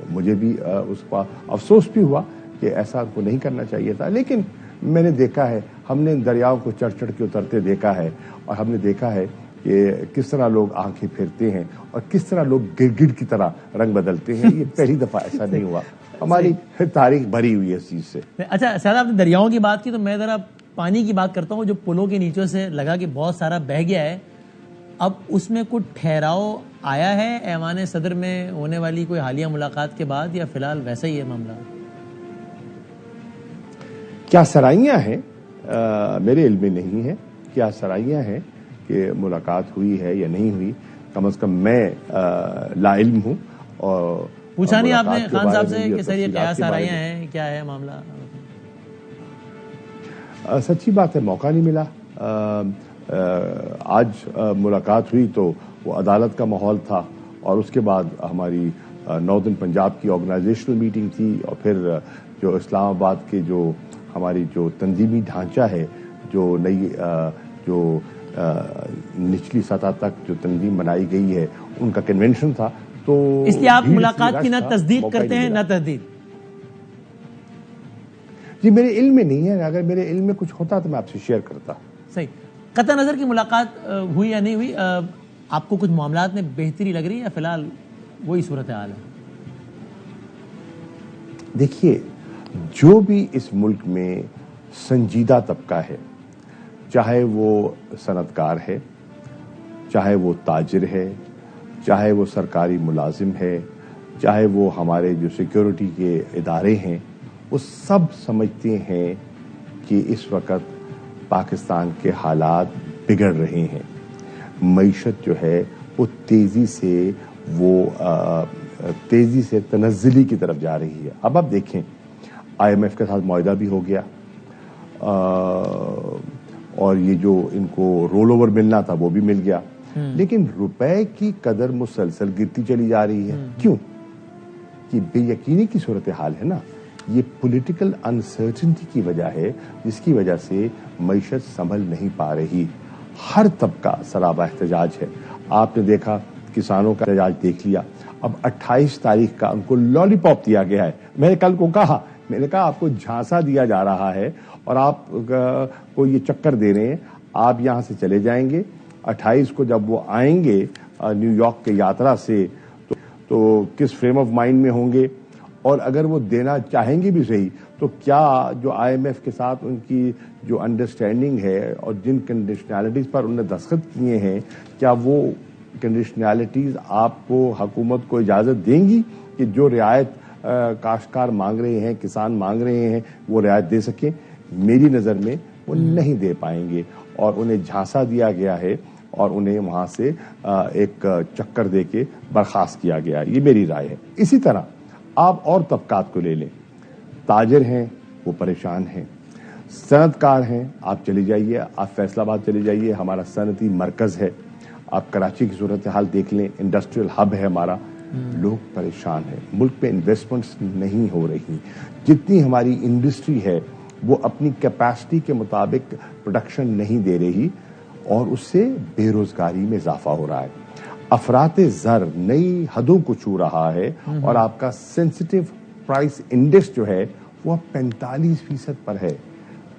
مجھے بھی اس کا افسوس بھی ہوا کہ ایسا ان کو نہیں کرنا چاہیے تھا. لیکن میں نے دیکھا ہے, ہم نے دریاؤں کو چڑھ چڑھ کے اترتے دیکھا ہے, اور ہم نے دیکھا ہے کہ کس طرح لوگ آنکھیں پھیرتے ہیں اور کس طرح لوگ گڑگڑ کی طرح رنگ بدلتے ہیں. یہ پہلی دفعہ ایسا نہیں ہوا, ہماری تاریخ بھری ہوئی ہے اس چیز سے. اچھا سیادہ, آپ نے دریاؤں کی بات کی تو میں ذرا پانی کی بات کرتا ہوں, جو پلوں کے نیچے سے لگا کہ بہت سارا بہہ گیا ہے. اب اس میں کوئی ٹھہراؤ آیا ہے ایوان صدر میں ہونے والی کوئی حالیہ ملاقات کے بعد, یا فی الحال ویسا ہی ہے معاملہ؟ کیا سرائیاں ہیں, میرے علم میں نہیں ہے. کیا سرائیاں ہیں کہ ملاقات ہوئی ہے یا نہیں ہوئی, کم از کم میں لا علم ہوں. اور پوچھا نہیں آپ نے خان صاحب سے کہ سر یہ کیا سرائیاں ہیں, کیا ہے معاملہ؟ سچی بات ہے, موقع نہیں ملا. آج ملاقات ہوئی تو وہ عدالت کا ماحول تھا, اور اس کے بعد ہماری ناردرن پنجاب کی آرگنائزیشنل میٹنگ تھی, اور پھر جو اسلام آباد کے جو ہماری جو تنظیمی ڈھانچہ ہے, جو نئی جو نچلی سطح تک جو تنظیم بنائی گئی ہے, ان کا کنونشن تھا. تو اس لیے آپ ملاقات کی نہ تصدیق کرتے ہیں نہ تردید؟ جی میرے علم میں نہیں ہے, اگر میرے علم میں کچھ ہوتا تو میں آپ سے شیئر کرتا. صحیح. قطع نظر کی ملاقات ہوئی یا نہیں ہوئی, آپ کو کچھ معاملات میں بہتری لگ رہی ہے یا فی الحال وہی صورتحال ہے؟ دیکھیے, جو بھی اس ملک میں سنجیدہ طبقہ ہے, چاہے وہ صنعت کار ہے، چاہے وہ تاجر ہے، چاہے وہ سرکاری ملازم ہے، چاہے وہ ہمارے جو سیکیورٹی کے ادارے ہیں، وہ سب سمجھتے ہیں کہ اس وقت پاکستان کے حالات بگڑ رہے ہیں. معیشت جو ہے وہ تیزی سے تنزلی کی طرف جا رہی ہے. اب آپ دیکھیں IMF کے ساتھ معاہدہ بھی ہو گیا اور یہ جو ان کو رول اوور ملنا تھا وہ بھی مل گیا، لیکن روپے کی قدر مسلسل گرتی چلی جا رہی ہے. کیوں؟ یہ بے یقینی کی صورتحال ہے نا. یہ پولیٹیکل انسرٹنٹی کی وجہ ہے جس کی وجہ سے معیشت سنبھل نہیں پا رہی. ہر طبقہ سرابہ احتجاج ہے. آپ نے دیکھا کسانوں کا احتجاج دیکھ لیا. اب 28 تاریخ کا ان کو لالی پاپ دیا گیا ہے. میں نے کل کو کہا، میں نے کہا آپ کو جھانسا دیا جا رہا ہے اور آپ کو یہ چکر دے رہے ہیں. آپ یہاں سے چلے جائیں گے 28 کو جب وہ آئیں گے نیو یارک کے یاترا سے تو کس فریم آف مائنڈ میں ہوں گے، اور اگر وہ دینا چاہیں گے بھی صحیح تو کیا جو IMF کے ساتھ ان کی جو انڈرسٹینڈنگ ہے اور جن کنڈیشنالٹیز پر انہوں نے دستخط کیے ہیں، کیا وہ کنڈیشنالٹیز آپ کو حکومت کو اجازت دیں گی کہ جو رعایت کاشتکار مانگ رہے ہیں، کسان مانگ رہے ہیں، وہ رعایت دے سکیں؟ میری نظر میں وہ نہیں دے پائیں گے اور انہیں جھانسا دیا گیا ہے اور انہیں وہاں سے ایک چکر دے کے برخاست کیا گیا. یہ میری رائے ہے. اسی طرح آپ اور طبقات کو لے لیں. تاجر ہیں وہ پریشان ہیں، صنعت کار ہیں، آپ چلے جائیے، آپ فیصل آباد چلے جائیے، ہمارا صنعتی مرکز ہے. آپ کراچی کی صورتحال دیکھ لیں، انڈسٹریل ہب ہے ہمارا. لوگ پریشان ہیں. ملک پہ انویسٹمنٹس نہیں ہو رہی. جتنی ہماری انڈسٹری ہے وہ اپنی کیپیسٹی کے مطابق پروڈکشن نہیں دے رہی اور اس سے بے روزگاری میں اضافہ ہو رہا ہے. افراط زر نئی حدوں کو چھو رہا ہے اور آپ کا سینسٹیو پرائس انڈیکس جو ہے وہ 45% پر ہے.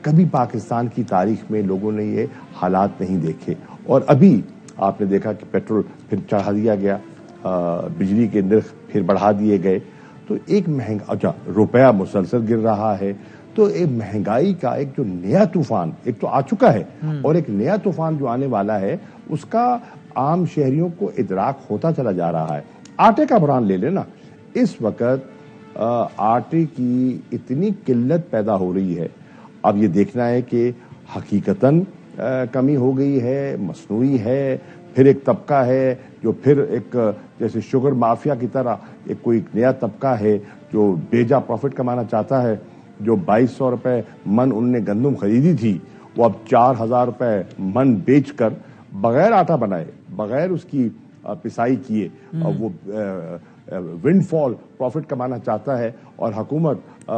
کبھی پاکستان کی تاریخ میں لوگوں نے یہ حالات نہیں دیکھے. اور ابھی آپ نے دیکھا کہ پیٹرول پھر چڑھا دیا گیا، بجلی کے نرخ پھر بڑھا دیے گئے. تو ایک روپیہ مسلسل گر رہا ہے. تو ایک مہنگائی کا ایک جو نیا طوفان ایک تو آ چکا ہے اور ایک نیا طوفان جو آنے والا ہے اس کا عام شہریوں کو ادراک ہوتا چلا جا رہا ہے. آٹے کا بحران لے لینا. اس وقت آٹے کی اتنی قلت پیدا ہو رہی ہے. اب یہ دیکھنا ہے کہ حقیقتاً کمی ہو گئی ہے، مصنوعی ہے. پھر ایک طبقہ ہے جو پھر ایک جیسے شوگر مافیا کی طرح ایک کوئی نیا طبقہ ہے جو بیجا پروفٹ کمانا چاہتا ہے. جو 2200 روپے من ان نے گندم خریدی تھی وہ اب 4000 روپے من بیچ کر بغیر آٹا بنائے، بغیر اس کی پسائی کیے وہ ونڈ فال پروفٹ کمانا چاہتا ہے اور حکومت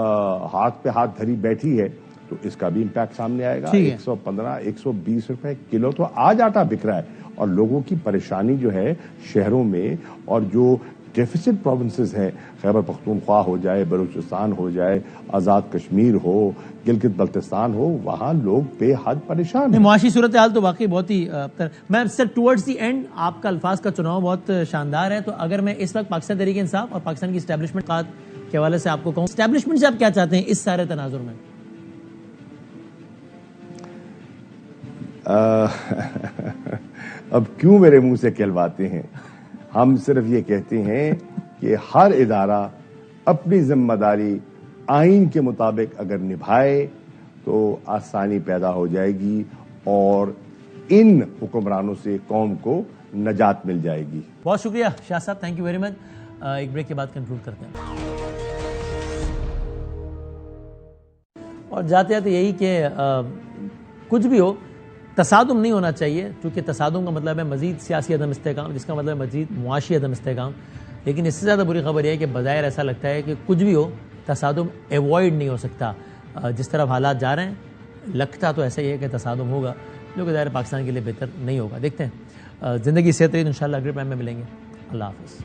ہاتھ پہ ہاتھ دھری بیٹھی ہے. تو اس کا بھی امپیکٹ سامنے آئے گا. 115 120 روپے کلو تو آج آٹا بک رہا ہے اور لوگوں کی پریشانی جو ہے شہروں میں اور جو ڈیفیسٹ پروونسز ہیں، خیبر پختونخوا ہو جائے، بلوچستان ہو جائے، آزاد کشمیر ہو، گلگت بلتستان ہو، وہاں لوگ بے حد پریشان ہیں. معاشی صورتحال تو واقعی بہت ہی میں سر ٹورڈز دی اینڈ آپ کا الفاظ کا چناؤ بہت شاندار ہے. تو اگر میں اس وقت پاکستان تحریک انصاف اور پاکستان کی اسٹیبلشمنٹ کے حوالے سے آپ کو کہوں، اسٹیبلشمنٹ سے آپ کیا چاہتے ہیں اس سارے تناظر میں؟ اب کیوں میرے منہ سے کہلواتے ہیں؟ ہم صرف یہ کہتے ہیں کہ ہر ادارہ اپنی ذمہ داری آئین کے مطابق اگر نبھائے تو آسانی پیدا ہو جائے گی اور ان حکمرانوں سے قوم کو نجات مل جائے گی. بہت شکریہ شاہ صاحب، تھینک یو ویری مچ. ایک بریک کے بعد کنکلوڈ کرتے ہیں اور جاتے جاتے یہی کہ کچھ بھی ہو تصادم نہیں ہونا چاہیے، کیونکہ تصادم کا مطلب ہے مزید سیاسی عدم استحکام، جس کا مطلب ہے مزید معاشی عدم استحکام. لیکن اس سے زیادہ بری خبر یہ ہے کہ بظاہر ایسا لگتا ہے کہ کچھ بھی ہو تصادم ایوائڈ نہیں ہو سکتا. جس طرف حالات جا رہے ہیں لگتا تو ایسا ہی ہے کہ تصادم ہوگا، جو کہ ظاہر پاکستان کے لیے بہتر نہیں ہوگا. دیکھتے ہیں. زندگی صحت رہی تو انشاءاللہ اگلے پروگرام میں ملیں گے. اللہ حافظ.